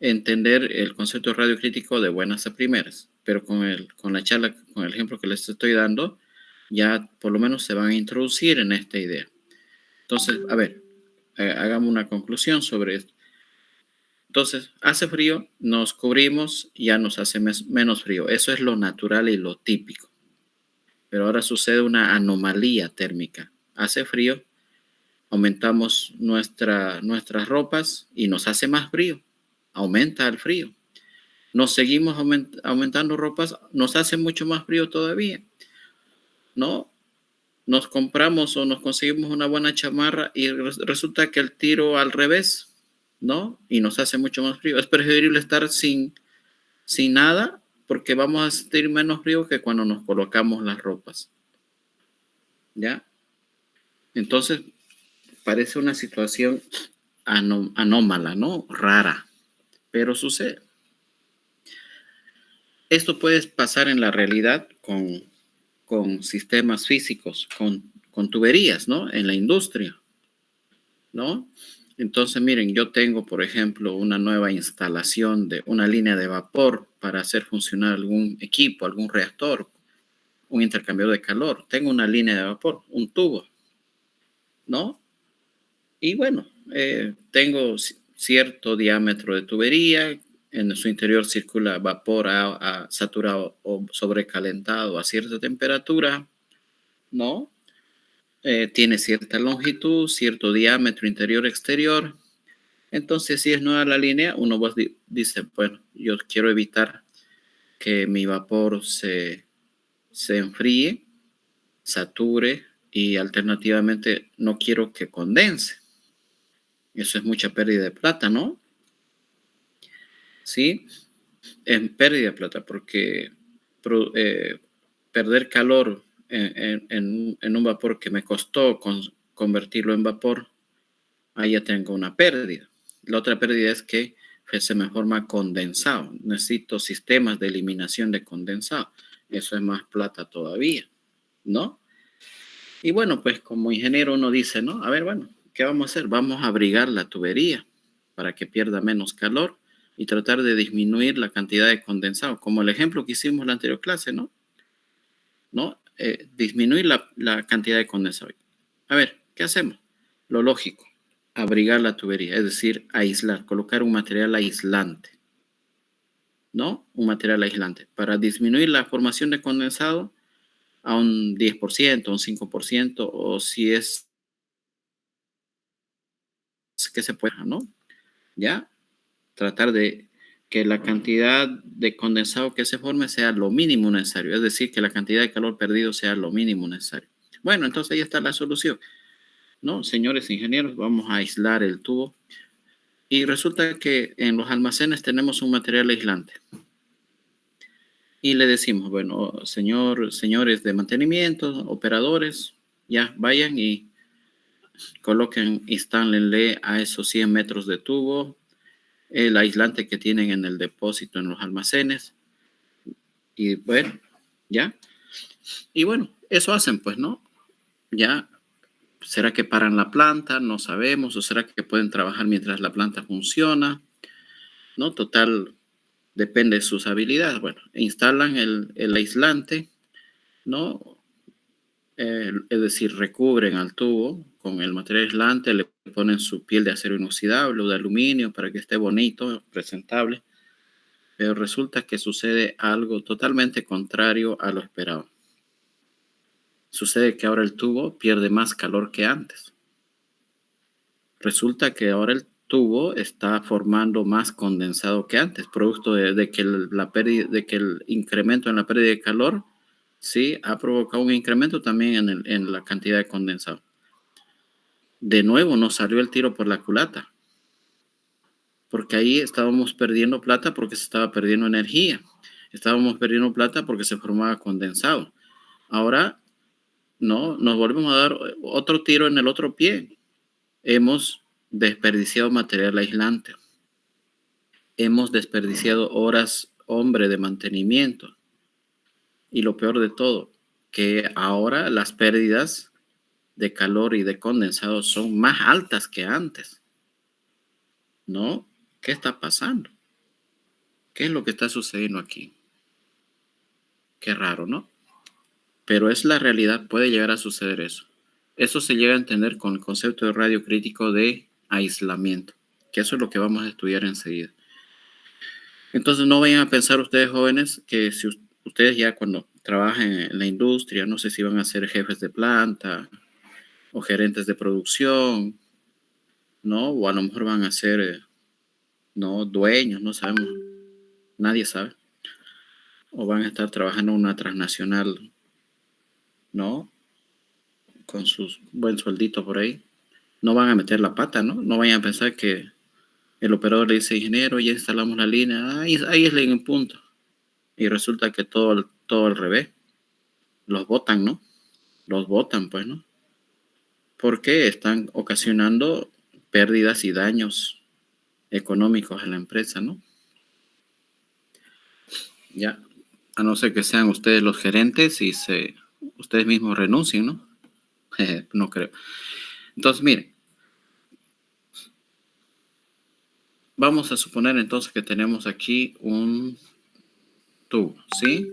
entender el concepto de radio crítico de buenas a primeras, pero con la charla, con el ejemplo que les estoy dando, ya por lo menos se van a introducir en esta idea. Entonces, a ver, hagamos una conclusión sobre esto. Entonces, hace frío, nos cubrimos, ya nos hace menos frío. Eso es lo natural y lo típico. Pero ahora sucede una anomalía térmica. Hace frío, aumentamos nuestras ropas y nos hace más frío. Aumenta el frío. Nos seguimos aumentando ropas, nos hace mucho más frío todavía. ¿No? Nos compramos o nos conseguimos una buena chamarra y resulta que el tiro al revés, ¿no? Y nos hace mucho más frío. Es preferible estar sin nada porque vamos a sentir menos frío que cuando nos colocamos las ropas. ¿Ya? Entonces, parece una situación anómala, ¿no? Rara, pero sucede. Esto puede pasar en la realidad con sistemas físicos, con tuberías, ¿no? En la industria, ¿no? Entonces, miren, yo tengo, por ejemplo, una nueva instalación de una línea de vapor para hacer funcionar algún equipo, algún reactor, un intercambiador de calor. Tengo una línea de vapor, un tubo, ¿no? Y bueno, tengo cierto diámetro de tubería, en su interior circula vapor saturado o sobrecalentado a cierta temperatura, ¿no? Tiene cierta longitud, cierto diámetro interior-exterior. Entonces, si es nueva la línea, uno dice, bueno, yo quiero evitar que mi vapor se enfríe, sature y alternativamente no quiero que condense. Eso es mucha pérdida de plata, ¿no? Sí, es pérdida de plata porque perder calor en un vapor que me costó convertirlo en vapor, ahí ya tengo una pérdida. La otra pérdida es que se me forma condensado. Necesito sistemas de eliminación de condensado. Eso es más plata todavía, ¿no? Y bueno, pues como ingeniero uno dice, ¿no? A ver, bueno, ¿qué vamos a hacer? Vamos a abrigar la tubería para que pierda menos calor y tratar de disminuir la cantidad de condensado, como el ejemplo que hicimos en la anterior clase, ¿no? ¿No? Disminuir la cantidad de condensado. A ver, ¿qué hacemos? Lo lógico, abrigar la tubería, es decir, aislar, colocar un material aislante, ¿no? Un material aislante para disminuir la formación de condensado a un 10%, un 5%, o si es que se pueda, ¿no? ¿Ya? Tratar de que la cantidad de condensado que se forme sea lo mínimo necesario, es decir, que la cantidad de calor perdido sea lo mínimo necesario. Bueno, entonces ahí está la solución, ¿no? Señores ingenieros, vamos a aislar el tubo y resulta que en los almacenes tenemos un material aislante. Y le decimos, bueno, señores de mantenimiento, operadores, ya vayan y coloquen, instálenle a esos 100 metros de tubo el aislante que tienen en el depósito en los almacenes. Y bueno, ya. Y bueno, eso hacen, pues, ¿no? Ya. ¿Será que paran la planta? No sabemos. ¿O será que pueden trabajar mientras la planta funciona? ¿No? Total, depende de sus habilidades. Bueno, instalan el aislante, ¿no? Es decir, recubren al tubo con el material aislante, le ponen su piel de acero inoxidable o de aluminio para que esté bonito, presentable. Pero resulta que sucede algo totalmente contrario a lo esperado. Sucede que ahora el tubo pierde más calor que antes. Resulta que ahora el tubo está formando más condensado que antes, producto de que el incremento en la pérdida de calor, sí, ha provocado un incremento también en la cantidad de condensado. De nuevo nos salió el tiro por la culata, porque ahí estábamos perdiendo plata porque se estaba perdiendo energía. Estábamos perdiendo plata porque se formaba condensado. Ahora, no, nos volvemos a dar otro tiro en el otro pie. Hemos desperdiciado material aislante. Hemos desperdiciado horas hombre de mantenimiento. Y lo peor de todo, que ahora las pérdidas de calor y de condensado son más altas que antes. ¿No? ¿Qué está pasando? ¿Qué es lo que está sucediendo aquí? Qué raro, ¿no? Pero es la realidad, puede llegar a suceder eso. Eso se llega a entender con el concepto de radio crítico de aislamiento, que eso es lo que vamos a estudiar enseguida. Entonces no vayan a pensar ustedes jóvenes que si ustedes ya cuando trabajen en la industria, no sé si van a ser jefes de planta o gerentes de producción, ¿no? O a lo mejor van a ser, no, dueños, no sabemos, nadie sabe. O van a estar trabajando en una transnacional, ¿no? Con sus buen sueldito por ahí. No van a meter la pata, ¿no? No vayan a pensar que el operador le dice, ingeniero, ya instalamos la línea, ahí es en punto. Y resulta que todo al revés. Los botan, ¿no? Los botan, pues, ¿no? porque están ocasionando pérdidas y daños económicos en la empresa, ¿no? Ya, a no ser que sean ustedes los gerentes y ustedes mismos renuncien, ¿no? No creo. Entonces, miren, vamos a suponer entonces que tenemos aquí un tubo, ¿sí?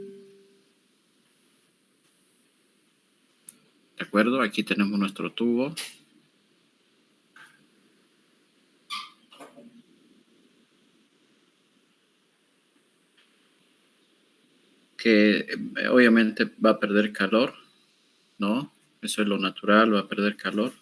¿De acuerdo? Aquí tenemos nuestro tubo. Que obviamente va a perder calor, ¿no? Eso es lo natural, va a perder calor.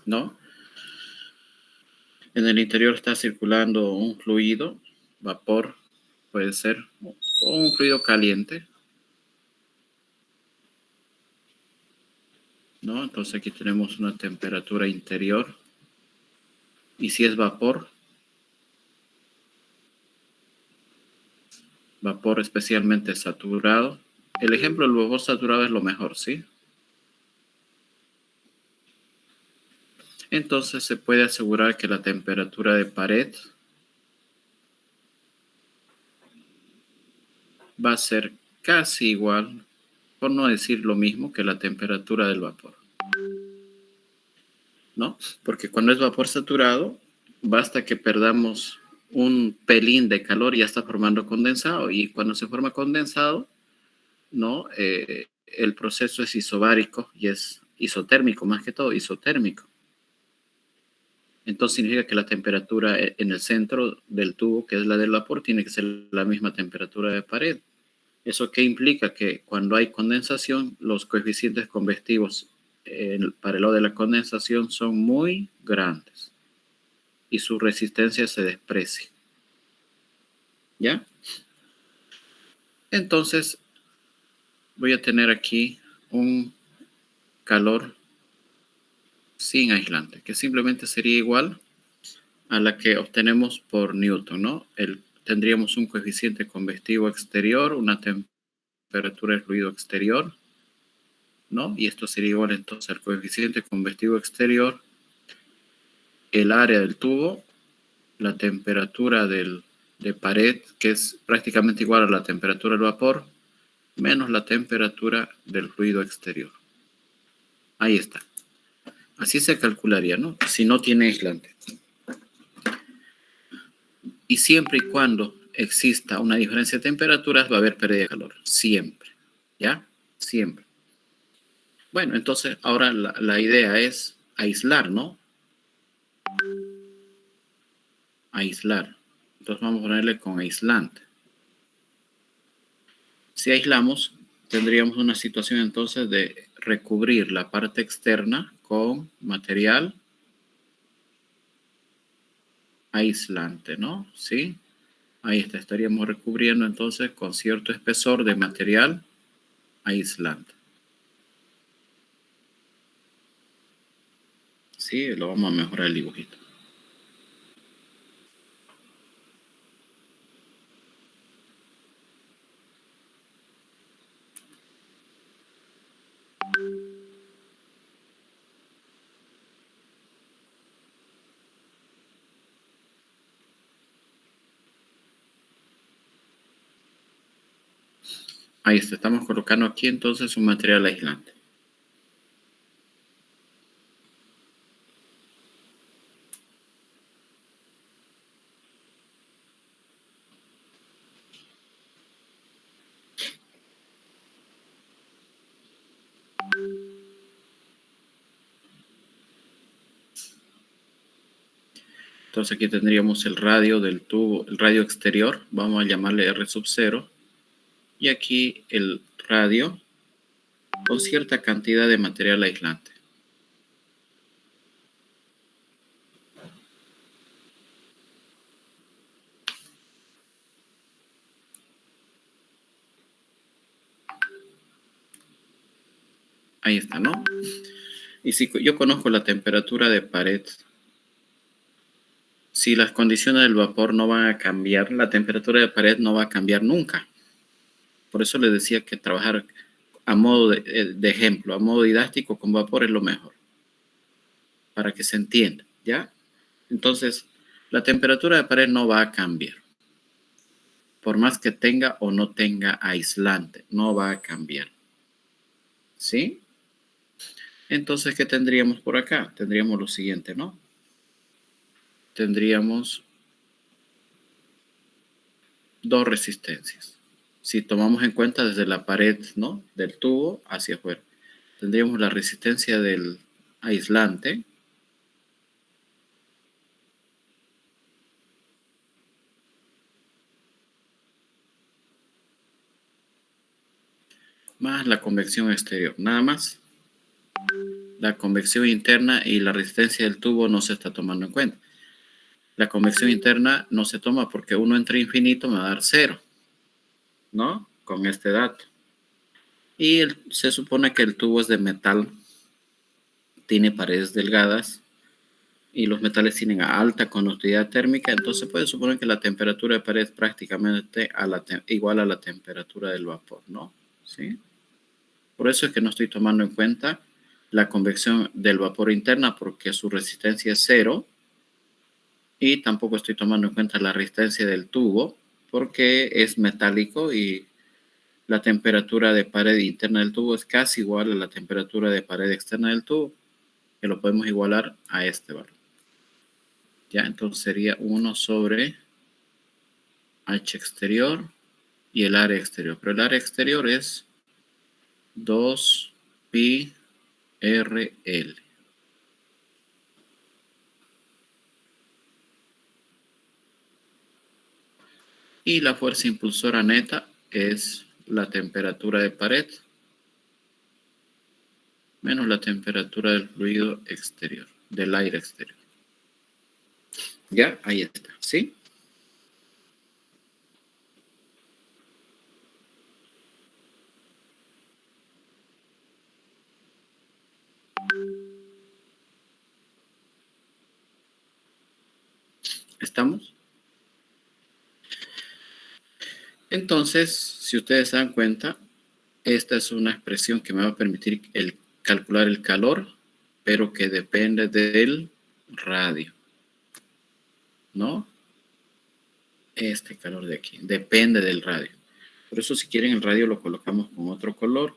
¿No? En el interior está circulando un fluido, vapor, puede ser, o un fluido caliente, ¿no? Entonces aquí tenemos una temperatura interior. Y si es vapor especialmente saturado. El ejemplo del vapor saturado es lo mejor, ¿sí? Entonces se puede asegurar que la temperatura de pared va a ser casi igual, por no decir lo mismo, que la temperatura del vapor, ¿no? Porque cuando es vapor saturado, basta que perdamos un pelín de calor y ya está formando condensado. Y cuando se forma condensado, ¿no? El proceso es isobárico y es isotérmico, más que todo isotérmico. Entonces significa que la temperatura en el centro del tubo, que es la del vapor, tiene que ser la misma temperatura de pared. ¿Eso qué implica? Que cuando hay condensación, los coeficientes convectivos para el lado de la condensación son muy grandes y su resistencia se desprecia. ¿Ya? Entonces voy a tener aquí un calor sin aislante, que simplemente sería igual a la que obtenemos por Newton, ¿no? Tendríamos un coeficiente convectivo exterior, una temperatura de fluido exterior, ¿no? Y esto sería igual entonces al coeficiente convectivo exterior, el área del tubo, la temperatura de pared, que es prácticamente igual a la temperatura del vapor, menos la temperatura del fluido exterior. Ahí está. Así se calcularía, ¿no? Si no tiene aislante. Y siempre y cuando exista una diferencia de temperaturas, va a haber pérdida de calor. Siempre. ¿Ya? Siempre. Bueno, entonces ahora la idea es aislar, ¿no? Aislar. Entonces vamos a ponerle con aislante. Si aislamos, tendríamos una situación entonces de recubrir la parte externa con material aislante, ¿no? ¿Sí? Ahí está, estaríamos recubriendo entonces con cierto espesor de material aislante. Sí, lo vamos a mejorar el dibujito. Ahí está, estamos colocando aquí entonces un material aislante. Entonces aquí tendríamos el radio del tubo, el radio exterior, vamos a llamarle R sub 0. Y aquí el radio con cierta cantidad de material aislante. Ahí está, ¿no? Y si yo conozco la temperatura de pared, si las condiciones del vapor no van a cambiar, la temperatura de pared no va a cambiar nunca. Por eso les decía que trabajar a modo de ejemplo, a modo didáctico con vapor es lo mejor, para que se entienda, ¿ya? Entonces, la temperatura de pared no va a cambiar. Por más que tenga o no tenga aislante, no va a cambiar. ¿Sí? Entonces, ¿qué tendríamos por acá? Tendríamos lo siguiente, ¿no? Tendríamos dos resistencias. Si tomamos en cuenta desde la pared, ¿no? Del tubo hacia afuera. Tendríamos la resistencia del aislante más la convección exterior. Nada más. La convección interna y la resistencia del tubo no se está tomando en cuenta. La convección interna no se toma porque 1 entre infinito me va a dar 0, ¿no? Con este dato. Y se supone que el tubo es de metal, tiene paredes delgadas y los metales tienen alta conductividad térmica, entonces puede suponer que la temperatura de pared es prácticamente igual a la temperatura del vapor, ¿no? ¿Sí? Por eso es que no estoy tomando en cuenta la convección del vapor interna porque su resistencia es 0 y tampoco estoy tomando en cuenta la resistencia del tubo porque es metálico y la temperatura de pared interna del tubo es casi igual a la temperatura de pared externa del tubo, que lo podemos igualar a este valor. Ya, entonces sería 1 sobre H exterior y el área exterior. Pero el área exterior es 2 pi RL. Y la fuerza impulsora neta es la temperatura de pared menos la temperatura del fluido exterior, del aire exterior. Ya, ahí está, ¿sí? ¿Estamos? Entonces, si ustedes se dan cuenta, esta es una expresión que me va a permitir calcular el calor, pero que depende del radio, ¿no? Este calor de aquí, depende del radio. Por eso si quieren el radio lo colocamos con otro color.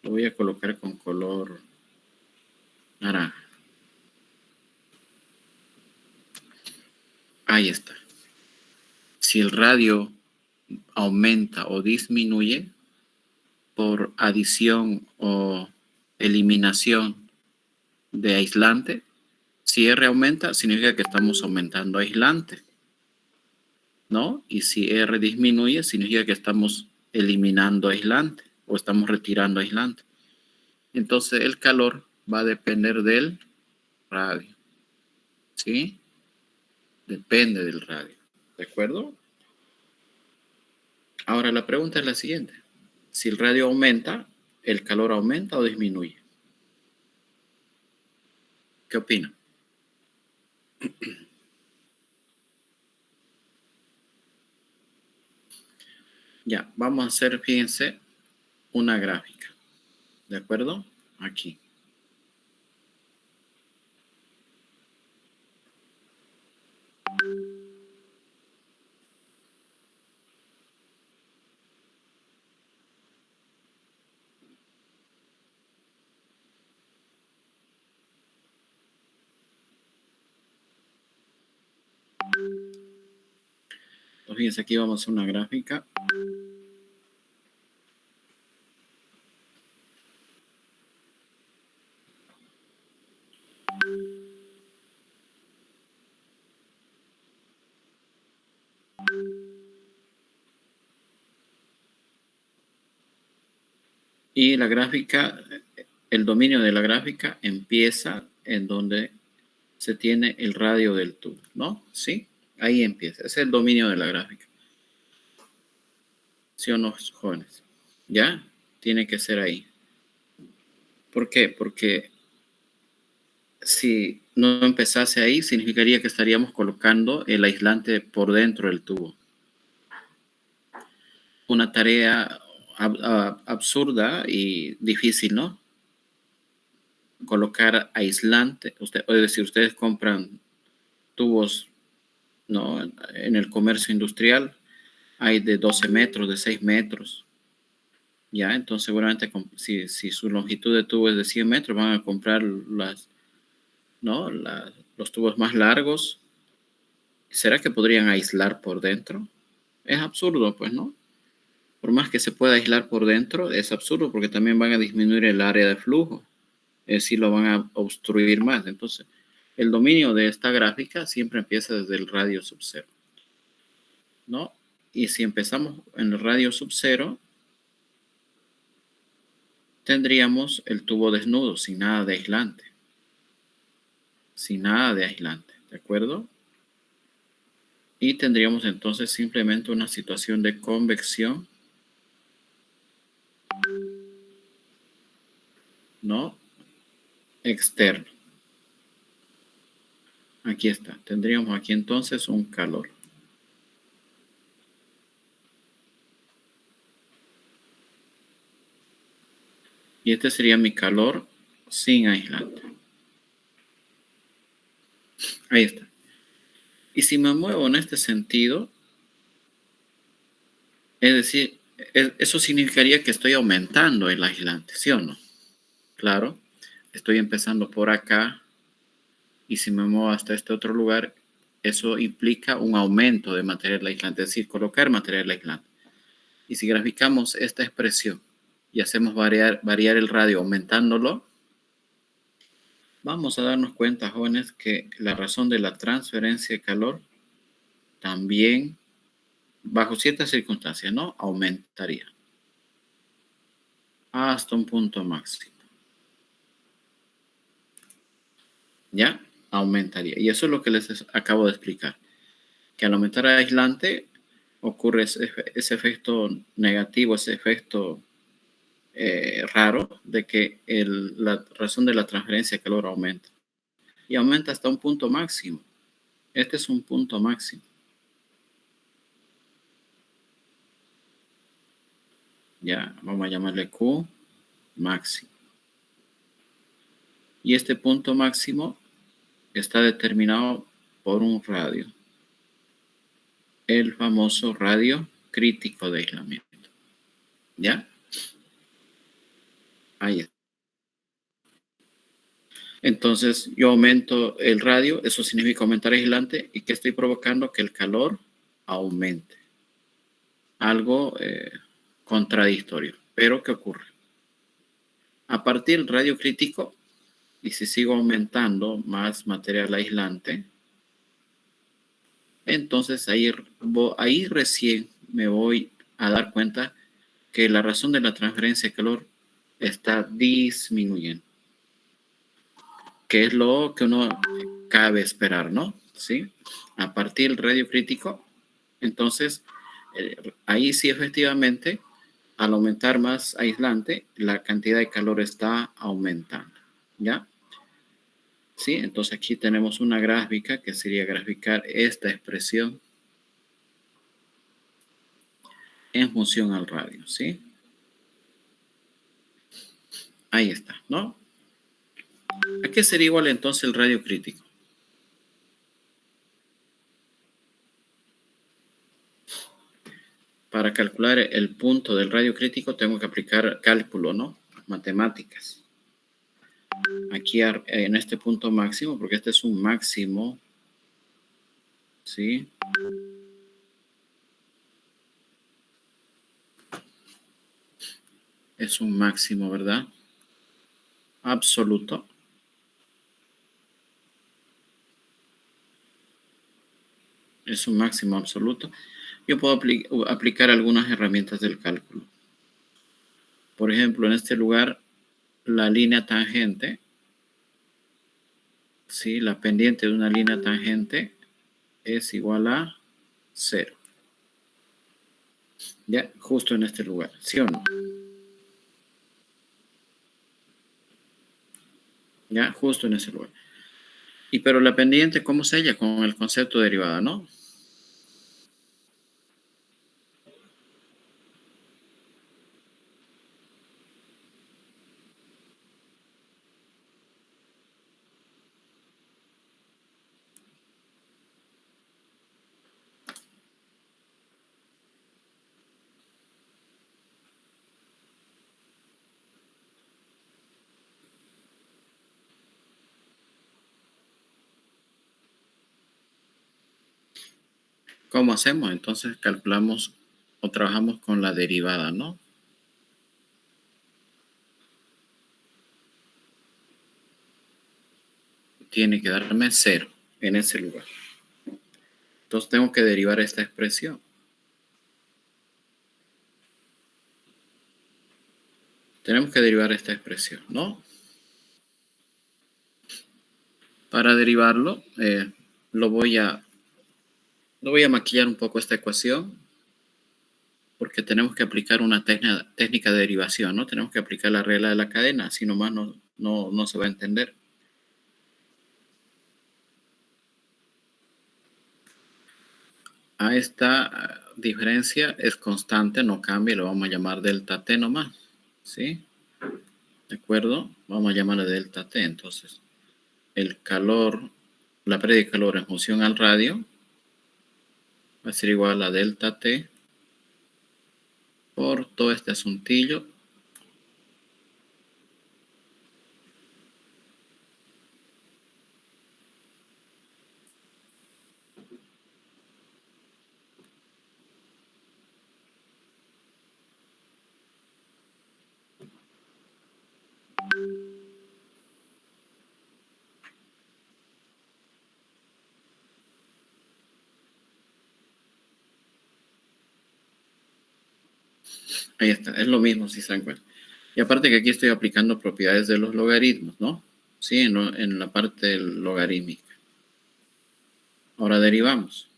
Lo voy a colocar con color naranja. Ahí está. Si el radio aumenta o disminuye por adición o eliminación de aislante, si R aumenta, significa que estamos aumentando aislante, ¿no? Y si R disminuye, significa que estamos eliminando aislante o estamos retirando aislante. Entonces el calor va a depender del radio, ¿sí? Depende del radio, ¿de acuerdo? Ahora la pregunta es la siguiente. Si el radio aumenta, ¿el calor aumenta o disminuye? ¿Qué opinan? Ya, vamos a hacer, fíjense, una gráfica, ¿de acuerdo? Aquí. Entonces, fíjense, aquí vamos a hacer una gráfica. Y la gráfica, el dominio de la gráfica empieza en donde se tiene el radio del tubo, ¿no? ¿Sí? Ahí empieza. Ese es el dominio de la gráfica. ¿Sí o no, jóvenes? ¿Ya? Tiene que ser ahí. ¿Por qué? Porque si no empezase ahí, significaría que estaríamos colocando el aislante por dentro del tubo. Una tarea absurda y difícil, ¿no? Colocar aislante, es decir, ustedes compran tubos, ¿no? En el comercio industrial hay de 12 metros, de 6 metros. Ya, entonces seguramente si su longitud de tubo es de 100 metros, van a comprar los tubos más largos. ¿Será que podrían aislar por dentro? Es absurdo, pues, ¿no? Por más que se pueda aislar por dentro, es absurdo porque también van a disminuir el área de flujo. Es decir, lo van a obstruir más. Entonces, el dominio de esta gráfica siempre empieza desde el radio sub cero, ¿no? Y si empezamos en el radio sub cero, tendríamos el tubo desnudo, sin nada de aislante. Sin nada de aislante, ¿de acuerdo? Y tendríamos entonces simplemente una situación de convección, ¿no? Externo. Aquí está. Tendríamos aquí entonces un calor. Y este sería mi calor sin aislante. Ahí está. Y si me muevo en este sentido, es decir, eso significaría que estoy aumentando el aislante, ¿sí o no? Claro, estoy empezando por acá y si me muevo hasta este otro lugar, eso implica un aumento de material aislante, es decir, colocar material aislante. Y si graficamos esta expresión y hacemos variar el radio aumentándolo, vamos a darnos cuenta, jóvenes, que la razón de la transferencia de calor también, bajo ciertas circunstancias, ¿no? Aumentaría hasta un punto máximo. ¿Ya? Aumentaría. Y eso es lo que les acabo de explicar. Que al aumentar el aislante ocurre ese efecto negativo, ese efecto raro de que la razón de la transferencia de calor aumenta. Y aumenta hasta un punto máximo. Este es un punto máximo. Ya, vamos a llamarle Q máximo. Y este punto máximo está determinado por un radio. El famoso radio crítico de aislamiento. ¿Ya? Ahí está. Entonces yo aumento el radio, eso significa aumentar aislante, y que estoy provocando que el calor aumente. Algo contradictorio. Pero ¿qué ocurre? A partir del radio crítico, y si sigo aumentando más material aislante, entonces ahí recién me voy a dar cuenta que la razón de la transferencia de calor está disminuyendo. Que es lo que uno cabe esperar, ¿no? ¿Sí? A partir del radio crítico, entonces, ahí sí efectivamente, al aumentar más aislante, la cantidad de calor está aumentando, ¿ya? Sí, entonces aquí tenemos una gráfica que sería graficar esta expresión en función al radio, ¿sí? Ahí está, ¿no? ¿A qué sería igual entonces el radio crítico? Para calcular el punto del radio crítico tengo que aplicar cálculo, ¿no? Matemáticas. Aquí en este punto máximo, porque este es un máximo, ¿sí? Es un máximo, ¿verdad? Absoluto. Es un máximo absoluto. Yo puedo aplicar algunas herramientas del cálculo. Por ejemplo, en este lugar, la línea tangente, ¿sí? La pendiente de una línea tangente es igual a 0. Ya, justo en este lugar, ¿sí o no? Ya, justo en ese lugar. Pero la pendiente, ¿cómo se halla? Con el concepto de derivada, ¿no? ¿Cómo hacemos? Entonces calculamos o trabajamos con la derivada, ¿no? Tiene que darme 0 en ese lugar. Entonces tengo que derivar esta expresión. Tenemos que derivar esta expresión, ¿no? Para derivarlo, lo voy a maquillar un poco esta ecuación, porque tenemos que aplicar una técnica de derivación, ¿no? Tenemos que aplicar la regla de la cadena, así nomás no se va a entender. A esta diferencia es constante, no cambia, lo vamos a llamar delta T nomás, ¿sí? ¿De acuerdo? Vamos a llamarle delta T, entonces. El calor, la pérdida de calor en función al radio va a ser igual a delta T por todo este asuntillo. Ahí está, es lo mismo si se dan cuenta. Y aparte que aquí estoy aplicando propiedades de los logaritmos, ¿no? Sí, en la parte logarítmica. Ahora derivamos.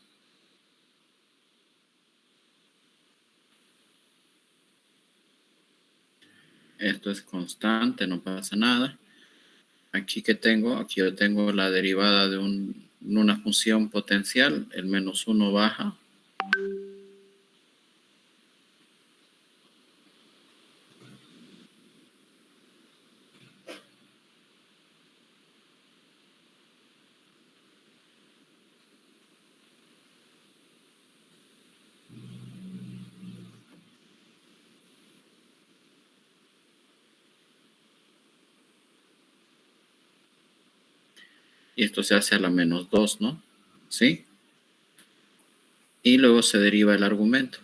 Esto es constante, no pasa nada. Aquí que tengo, aquí yo tengo la derivada de una función potencial, el menos 1 baja. Y esto se hace a la menos 2, ¿no? ¿Sí? Y luego se deriva el argumento.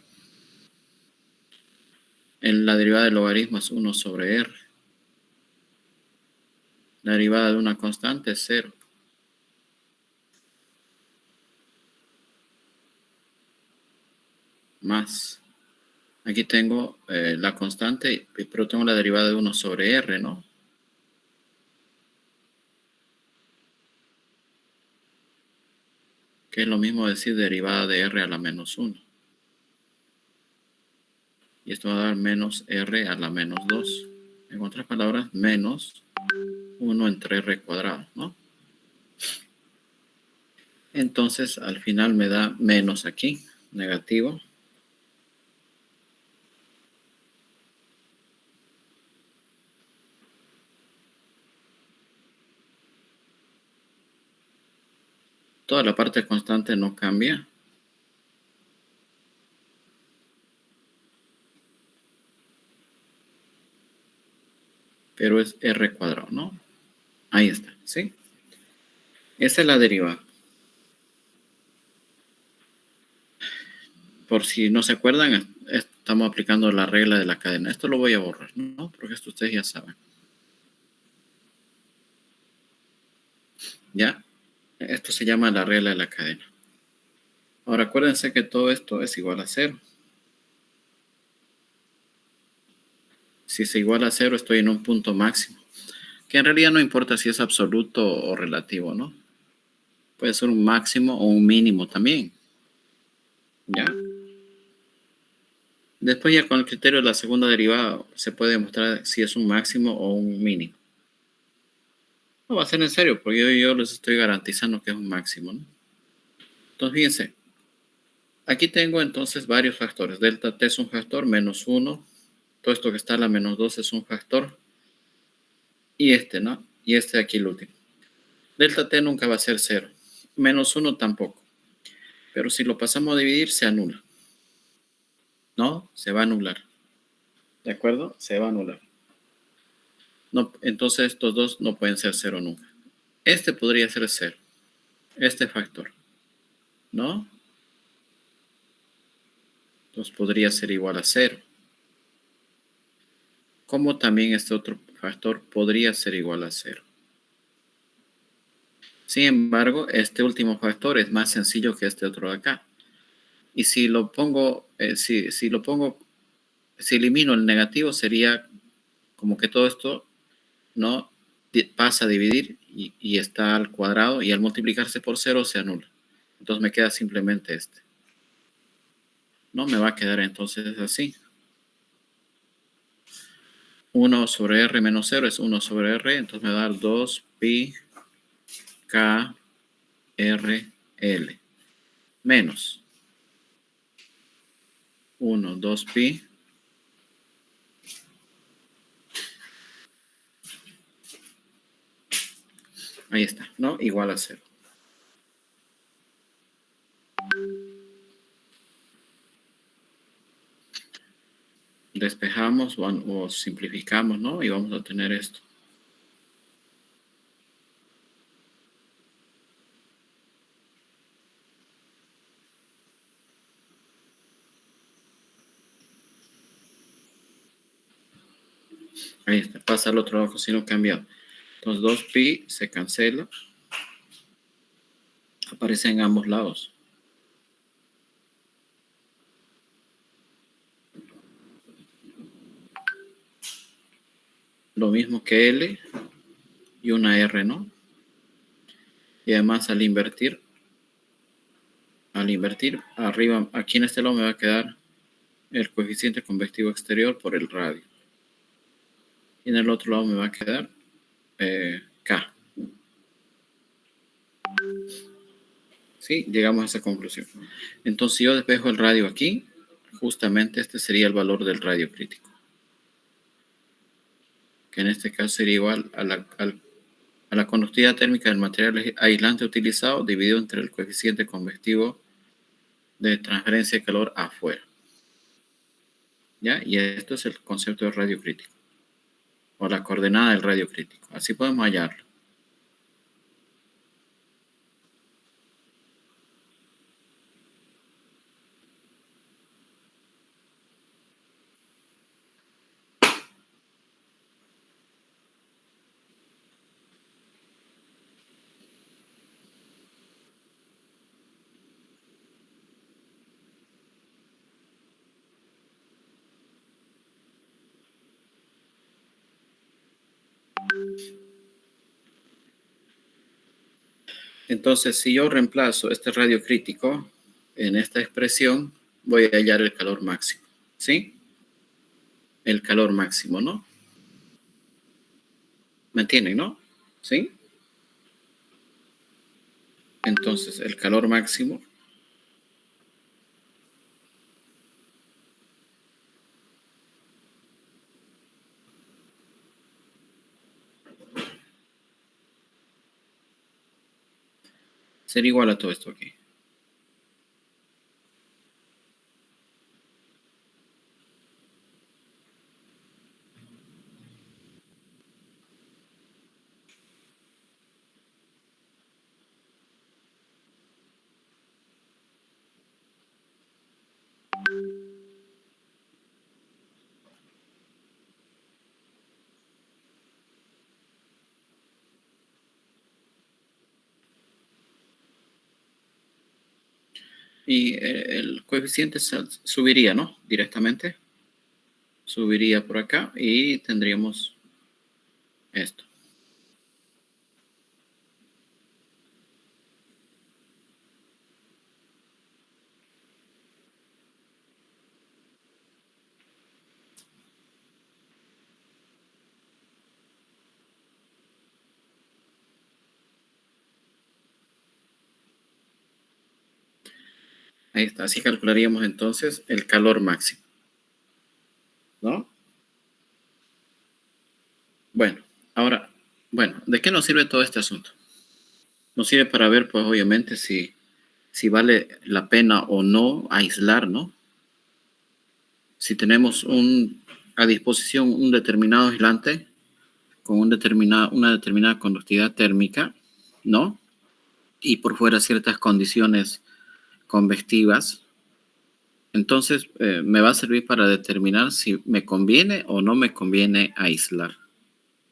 En la derivada del logaritmo es 1 sobre r. La derivada de una constante es 0. Más. Aquí tengo la constante, pero tengo la derivada de 1 sobre r, ¿no? Que es lo mismo decir derivada de r a la menos 1. Y esto va a dar menos r a la menos 2. En otras palabras, menos 1 entre r cuadrado, ¿no? Entonces, al final me da menos aquí, negativo. Toda la parte constante no cambia. Pero es r cuadrado, ¿no? Ahí está, ¿sí? Esa es la derivada. Por si no se acuerdan, estamos aplicando la regla de la cadena. Esto lo voy a borrar, ¿no? Porque esto ustedes ya saben. ¿Ya? Esto se llama la regla de la cadena. Ahora acuérdense que todo esto es igual a 0. Si es igual a 0, estoy en un punto máximo. Que en realidad no importa si es absoluto o relativo, ¿no? Puede ser un máximo o un mínimo también. ¿Ya? Después ya con el criterio de la segunda derivada se puede demostrar si es un máximo o un mínimo. No va a ser en serio, porque yo les estoy garantizando que es un máximo, ¿no? Entonces, fíjense, aquí tengo entonces varios factores. Delta T es un factor, menos 1. Todo esto que está a la menos 2 es un factor. Y este, ¿no? Y este aquí el último. Delta T nunca va a ser 0. Menos 1 tampoco. Pero si lo pasamos a dividir, se anula. ¿No? Se va a anular. ¿De acuerdo? Se va a anular. No, entonces estos dos no pueden ser 0 nunca. Este podría ser 0. Este factor. ¿No? Entonces podría ser igual a 0. Como también este otro factor podría ser igual a 0. Sin embargo, este último factor es más sencillo que este otro de acá. Y si lo pongo, si elimino el negativo, sería como que todo esto no pasa a dividir y está al cuadrado, y al multiplicarse por 0 se anula. Entonces me queda simplemente este. No me va a quedar entonces así. 1 sobre r menos 0 es 1 sobre r, entonces me va a dar 2 pi k r l menos 1, 2 pi ahí está, ¿no? Igual a 0. Despejamos o simplificamos, ¿no? Y vamos a tener esto. Ahí está, pasa al otro lado coseno cambiado. Entonces 2 pi se cancela. Aparece en ambos lados. Lo mismo que L y una R, ¿no? Y además al invertir arriba, aquí en este lado me va a quedar el coeficiente convectivo exterior por el radio. Y en el otro lado me va a quedar K. ¿Sí? Llegamos a esa conclusión. Entonces, si yo despejo el radio aquí, justamente este sería el valor del radio crítico. Que en este caso sería igual a la conductividad térmica del material aislante utilizado dividido entre el coeficiente convectivo de transferencia de calor afuera. ¿Ya? Y esto es el concepto de radio crítico, o la coordenada del radio crítico. Así podemos hallarlo. Entonces, si yo reemplazo este radio crítico en esta expresión, voy a hallar el calor máximo. ¿Sí? El calor máximo, ¿no? ¿Me entienden, no? ¿Sí? Entonces, el calor máximo sería igual a todo esto aquí. Y el coeficiente subiría, ¿no? Directamente. Subiría por acá y tendríamos esto. Ahí está. Así calcularíamos entonces el calor máximo, ¿no? Bueno, ahora, bueno, ¿de qué nos sirve todo este asunto? Nos sirve para ver, pues obviamente, si vale la pena o no aislar, ¿no? Si tenemos a disposición un determinado aislante con una determinada conductividad térmica, ¿no? Y por fuera ciertas condiciones convectivas, entonces me va a servir para determinar si me conviene o no me conviene aislar.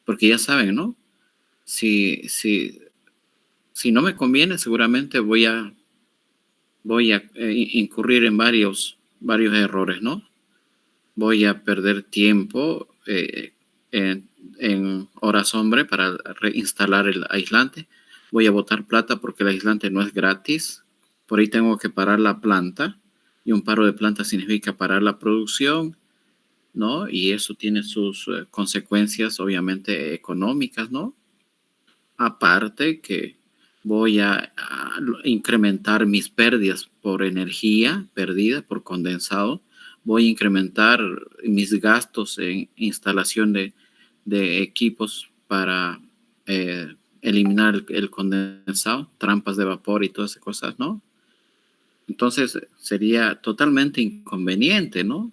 Porque ya saben, ¿no? Si, si, si no me conviene, seguramente voy a incurrir en varios errores, ¿no? Voy a perder tiempo en horas hombre para reinstalar el aislante. Voy a botar plata porque el aislante no es gratis. Por ahí tengo que parar la planta. Y un paro de planta significa parar la producción, ¿no? Y eso tiene sus consecuencias, obviamente, económicas, ¿no? Aparte que voy a incrementar mis pérdidas por energía perdida, por condensado. Voy a incrementar mis gastos en instalación de equipos para eliminar el condensado, trampas de vapor y todas esas cosas, ¿no? Entonces sería totalmente inconveniente, ¿no?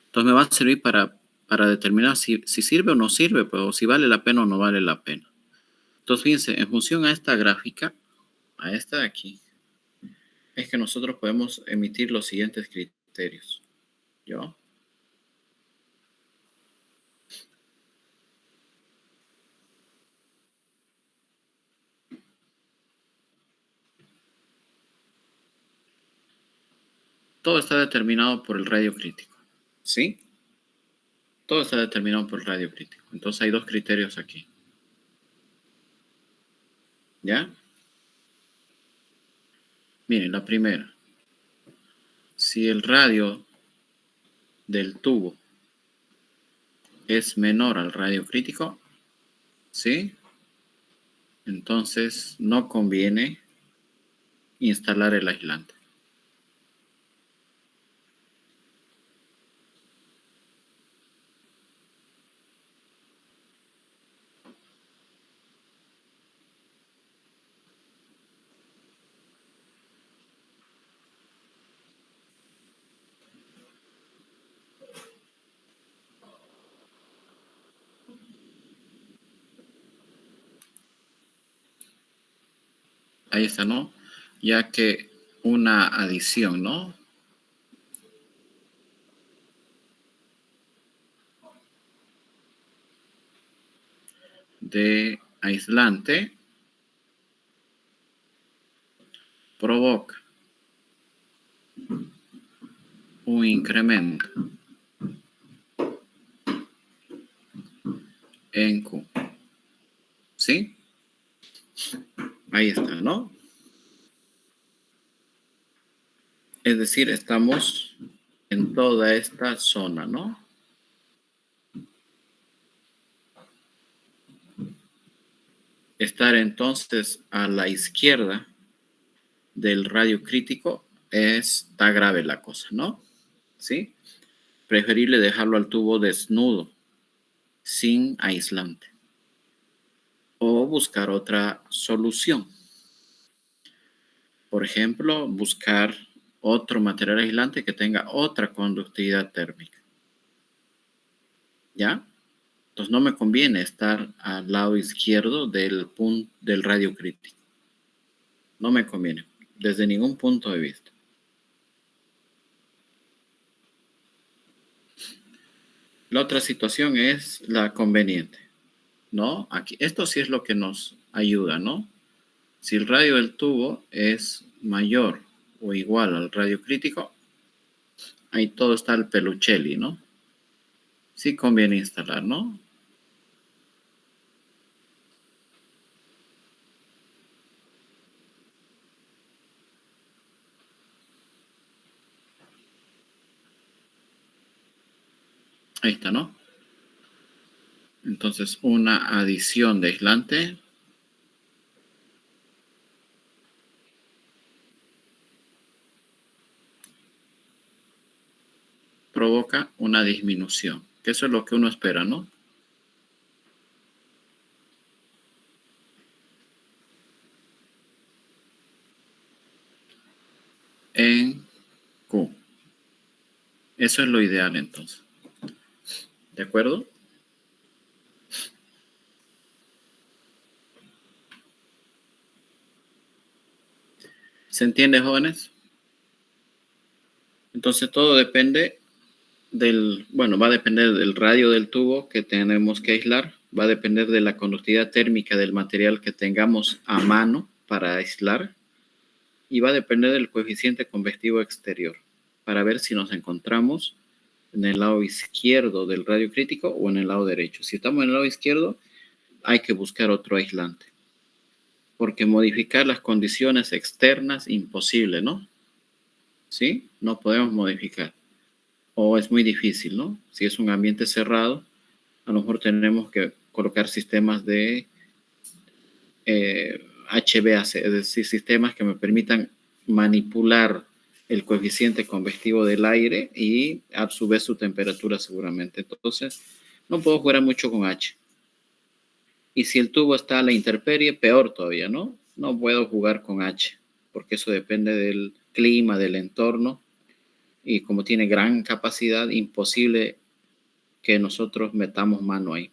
Entonces me va a servir para determinar si sirve o no sirve, pues, o si vale la pena o no vale la pena. Entonces, fíjense, en función a esta gráfica, a esta de aquí, es que nosotros podemos emitir los siguientes criterios. ¿Yo? Todo está determinado por el radio crítico. ¿Sí? Todo está determinado por el radio crítico. Entonces hay dos criterios aquí. ¿Ya? Miren, la primera. Si el radio del tubo es menor al radio crítico, ¿sí? Entonces no conviene instalar el aislante. Ahí está, ¿no? Ya que una adición, ¿no? De aislante provoca un incremento en Q. ¿Sí? Ahí está, ¿no? Es decir, estamos en toda esta zona, ¿no? Estar entonces a la izquierda del radio crítico está grave la cosa, ¿no? ¿Sí? Preferible dejarlo al tubo desnudo, sin aislante. O buscar otra solución. Por ejemplo, buscar otro material aislante que tenga otra conductividad térmica. ¿Ya? Entonces no me conviene estar al lado izquierdo del radio crítico. No me conviene, desde ningún punto de vista. La otra situación es la conveniente, ¿no? Aquí, esto sí es lo que nos ayuda, ¿no? Si el radio del tubo es mayor o igual al radio crítico, ahí todo está el peluchelli, ¿no? Sí conviene instalar, ¿no? Ahí está, ¿no? Entonces, una adición de aislante provoca una disminución, que eso es lo que uno espera, ¿no? En Q. Eso es lo ideal entonces. ¿De acuerdo? ¿Se entiende, jóvenes? Entonces todo depende va a depender del radio del tubo que tenemos que aislar, va a depender de la conductividad térmica del material que tengamos a mano para aislar y va a depender del coeficiente convectivo exterior para ver si nos encontramos en el lado izquierdo del radio crítico o en el lado derecho. Si estamos en el lado izquierdo, hay que buscar otro aislante, porque modificar las condiciones externas, imposible, ¿no? ¿Sí? No podemos modificar. O es muy difícil, ¿no? Si es un ambiente cerrado, a lo mejor tenemos que colocar sistemas de HVAC, es decir, sistemas que me permitan manipular el coeficiente convectivo del aire y a su vez su temperatura seguramente. Entonces, no puedo jugar mucho con H. Y si el tubo está a la intemperie, peor todavía, ¿no? No puedo jugar con H, porque eso depende del clima, del entorno, y como tiene gran capacidad, imposible que nosotros metamos mano ahí.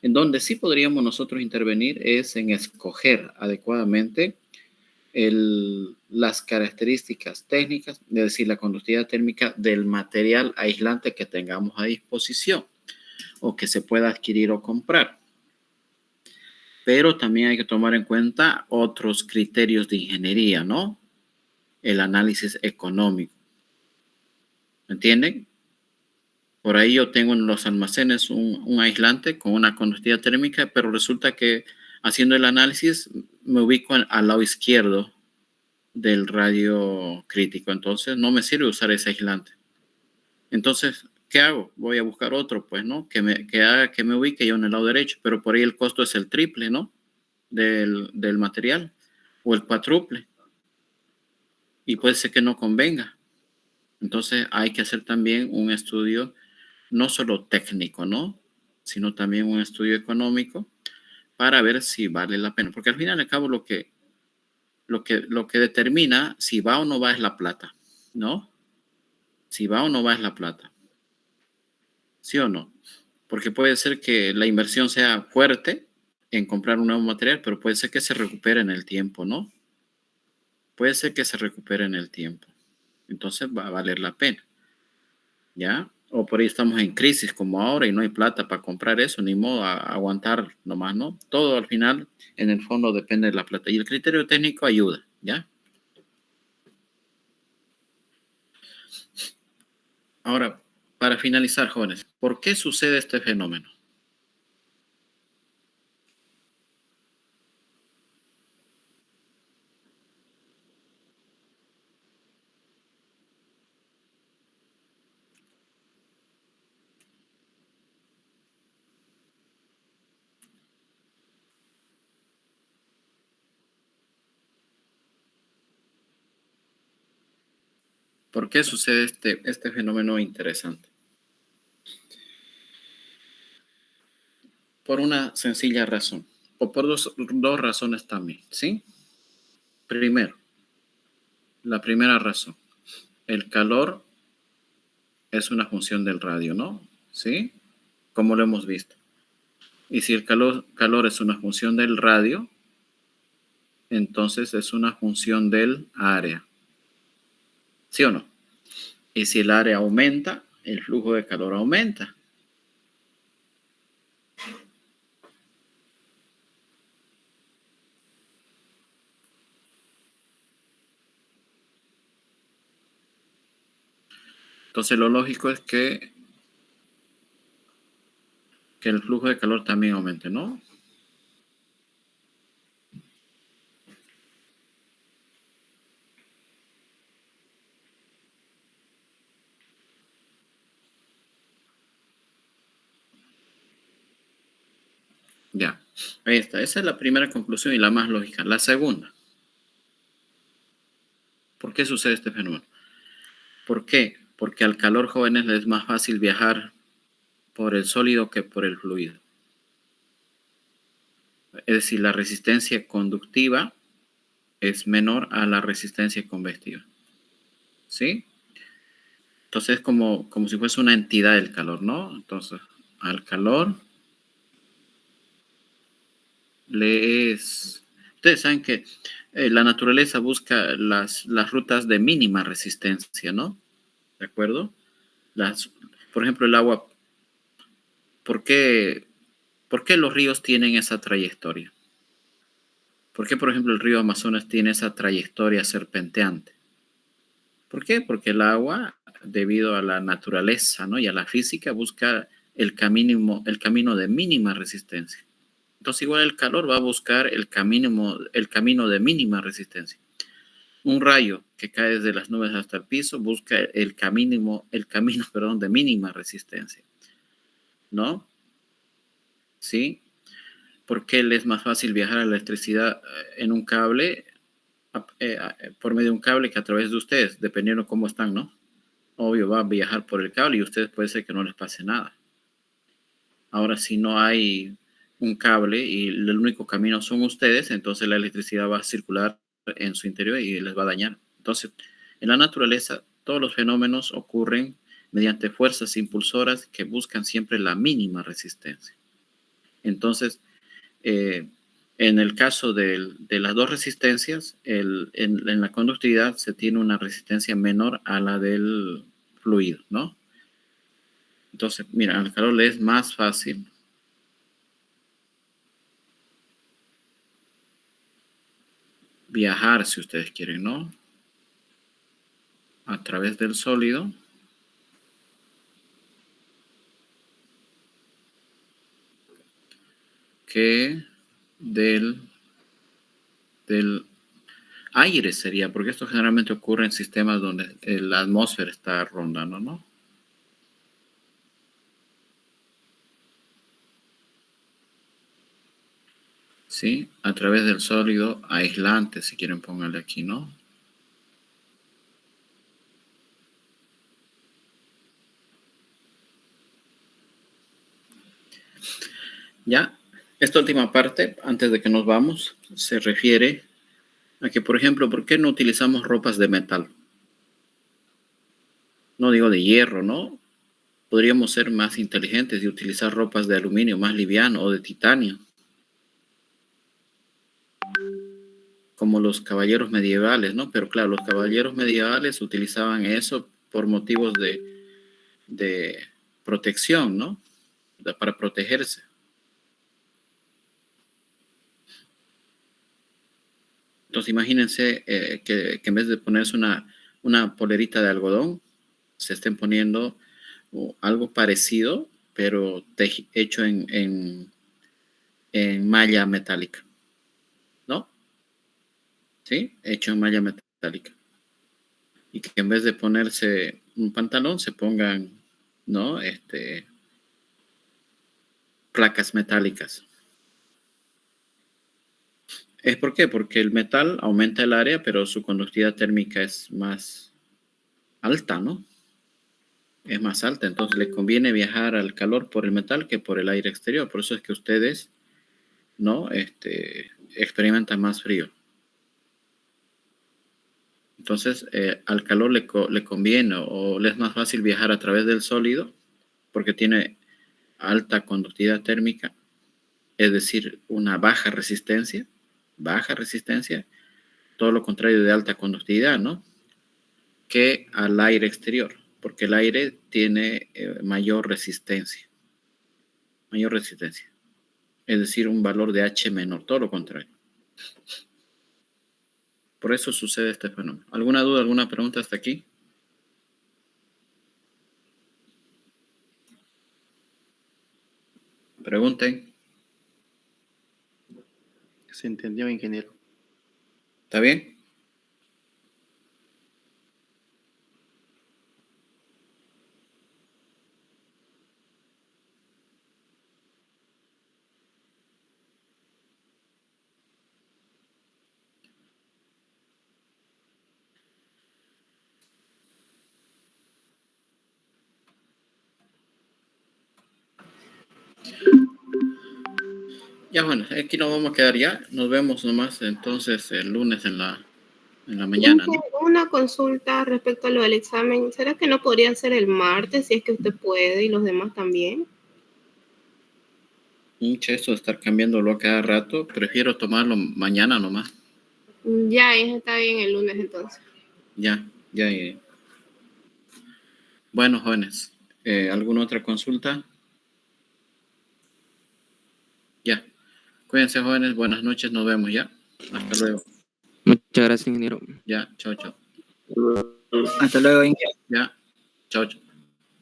En donde sí podríamos nosotros intervenir es en escoger adecuadamente las características técnicas, es decir, la conductividad térmica del material aislante que tengamos a disposición o que se pueda adquirir o comprar. Pero también hay que tomar en cuenta otros criterios de ingeniería, ¿no? El análisis económico. ¿Me entienden? Por ahí yo tengo en los almacenes un aislante con una conductividad térmica, pero resulta que haciendo el análisis me ubico al lado izquierdo del radio crítico. Entonces no me sirve usar ese aislante. Entonces, ¿qué hago? Voy a buscar otro, pues, ¿no? Que haga que me ubique yo en el lado derecho, pero por ahí el costo es el triple, ¿no? Del material o el cuádruple. Y puede ser que no convenga. Entonces hay que hacer también un estudio no solo técnico, ¿no? Sino también un estudio económico para ver si vale la pena. Porque al final y al cabo lo que determina si va o no va es la plata, ¿no? Si va o no va es la plata. ¿Sí o no? Porque puede ser que la inversión sea fuerte en comprar un nuevo material, pero puede ser que se recupere en el tiempo, ¿no? Puede ser que se recupere en el tiempo. Entonces va a valer la pena, ¿ya? O por ahí estamos en crisis como ahora y no hay plata para comprar eso, ni modo a aguantar nomás, ¿no? Todo al final, en el fondo, depende de la plata. Y el criterio técnico ayuda, ¿ya? Ahora, para finalizar, jóvenes, ¿por qué sucede este fenómeno? ¿Por qué sucede este fenómeno interesante? Por una sencilla razón, o por dos razones también, ¿sí? Primero, la primera razón, el calor es una función del radio, ¿no? ¿Sí? Como lo hemos visto. Y si el calor es una función del radio, entonces es una función del área. ¿Sí o no? Y si el área aumenta, el flujo de calor aumenta. Entonces lo lógico es que el flujo de calor también aumente, ¿no? Ya, ahí está. Esa es la primera conclusión y la más lógica. La segunda, ¿por qué sucede este fenómeno? ¿Por qué? Porque al calor, jóvenes, les es más fácil viajar por el sólido que por el fluido. Es decir, la resistencia conductiva es menor a la resistencia convectiva. ¿Sí? Entonces es como si fuese una entidad del calor, ¿no? Entonces, al calor Ustedes saben que la naturaleza busca las rutas de mínima resistencia, ¿no? ¿De acuerdo? Por ejemplo, el agua, ¿por qué los ríos tienen esa trayectoria? ¿Por qué, por ejemplo, el río Amazonas tiene esa trayectoria serpenteante? ¿Por qué? Porque el agua, debido a la naturaleza, ¿no? Y a la física, busca el camino de mínima resistencia. Entonces, igual el calor va a buscar el camino de mínima resistencia. Un rayo que cae desde las nubes hasta el piso busca el camino, perdón, de mínima resistencia, ¿no? ¿Sí? Porque le es más fácil viajar a la electricidad en un cable, por medio de un cable que a través de ustedes, dependiendo cómo están, ¿no? Obvio, va a viajar por el cable y a ustedes puede ser que no les pase nada. Ahora, si no hay un cable y el único camino son ustedes, entonces la electricidad va a circular en su interior y les va a dañar. Entonces, en la naturaleza, todos los fenómenos ocurren mediante fuerzas impulsoras que buscan siempre la mínima resistencia. Entonces, en el caso de las dos resistencias, en la conductividad se tiene una resistencia menor a la del fluido, ¿no? Entonces, mira, al calor le es más fácil viajar, si ustedes quieren, ¿no? A través del sólido que del aire sería, porque esto generalmente ocurre en sistemas donde la atmósfera está rondando, ¿no? ¿Sí? A través del sólido aislante, si quieren pónganle aquí, ¿no? Ya, esta última parte, antes de que nos vamos, se refiere a que, por ejemplo, ¿por qué no utilizamos ropas de metal? No digo de hierro, ¿no? Podríamos ser más inteligentes y utilizar ropas de aluminio más liviano o de titanio, como los caballeros medievales, ¿no? Pero claro, los caballeros medievales utilizaban eso por motivos de protección, ¿no? Para protegerse. Entonces imagínense que en vez de ponerse una polerita de algodón, se estén poniendo algo parecido, pero hecho en malla metálica, ¿no? ¿Sí? Hecho en malla metálica. Y que en vez de ponerse un pantalón, se pongan, ¿no? Placas metálicas. ¿Es por qué? Porque el metal aumenta el área, pero su conductividad térmica es más alta, ¿no? Es más alta, entonces le conviene viajar al calor por el metal que por el aire exterior. Por eso es que ustedes, ¿no? Experimentan más frío. Entonces, al calor le conviene o le es más fácil viajar a través del sólido porque tiene alta conductividad térmica, es decir, una baja resistencia, todo lo contrario de alta conductividad, ¿no? Que al aire exterior, porque el aire tiene mayor resistencia, es decir, un valor de H menor, todo lo contrario. Por eso sucede este fenómeno. ¿Alguna duda, alguna pregunta hasta aquí? Pregunten. Se entendió, ingeniero. ¿Está bien? Ya bueno, aquí nos vamos a quedar ya. Nos vemos nomás entonces el lunes en la mañana, ¿no? Una consulta respecto a lo del examen. ¿Será que no podría ser el martes si es que usted puede y los demás también? Eso de estar cambiándolo a cada rato, prefiero tomarlo mañana nomás. Ya está bien el lunes entonces. Ya. Bueno, jóvenes, ¿alguna otra consulta? Ya. Cuídense, jóvenes. Buenas noches. Nos vemos ya. Hasta luego. Muchas gracias, ingeniero. Ya. Chao. Hasta luego, Inge. Ya. Chao.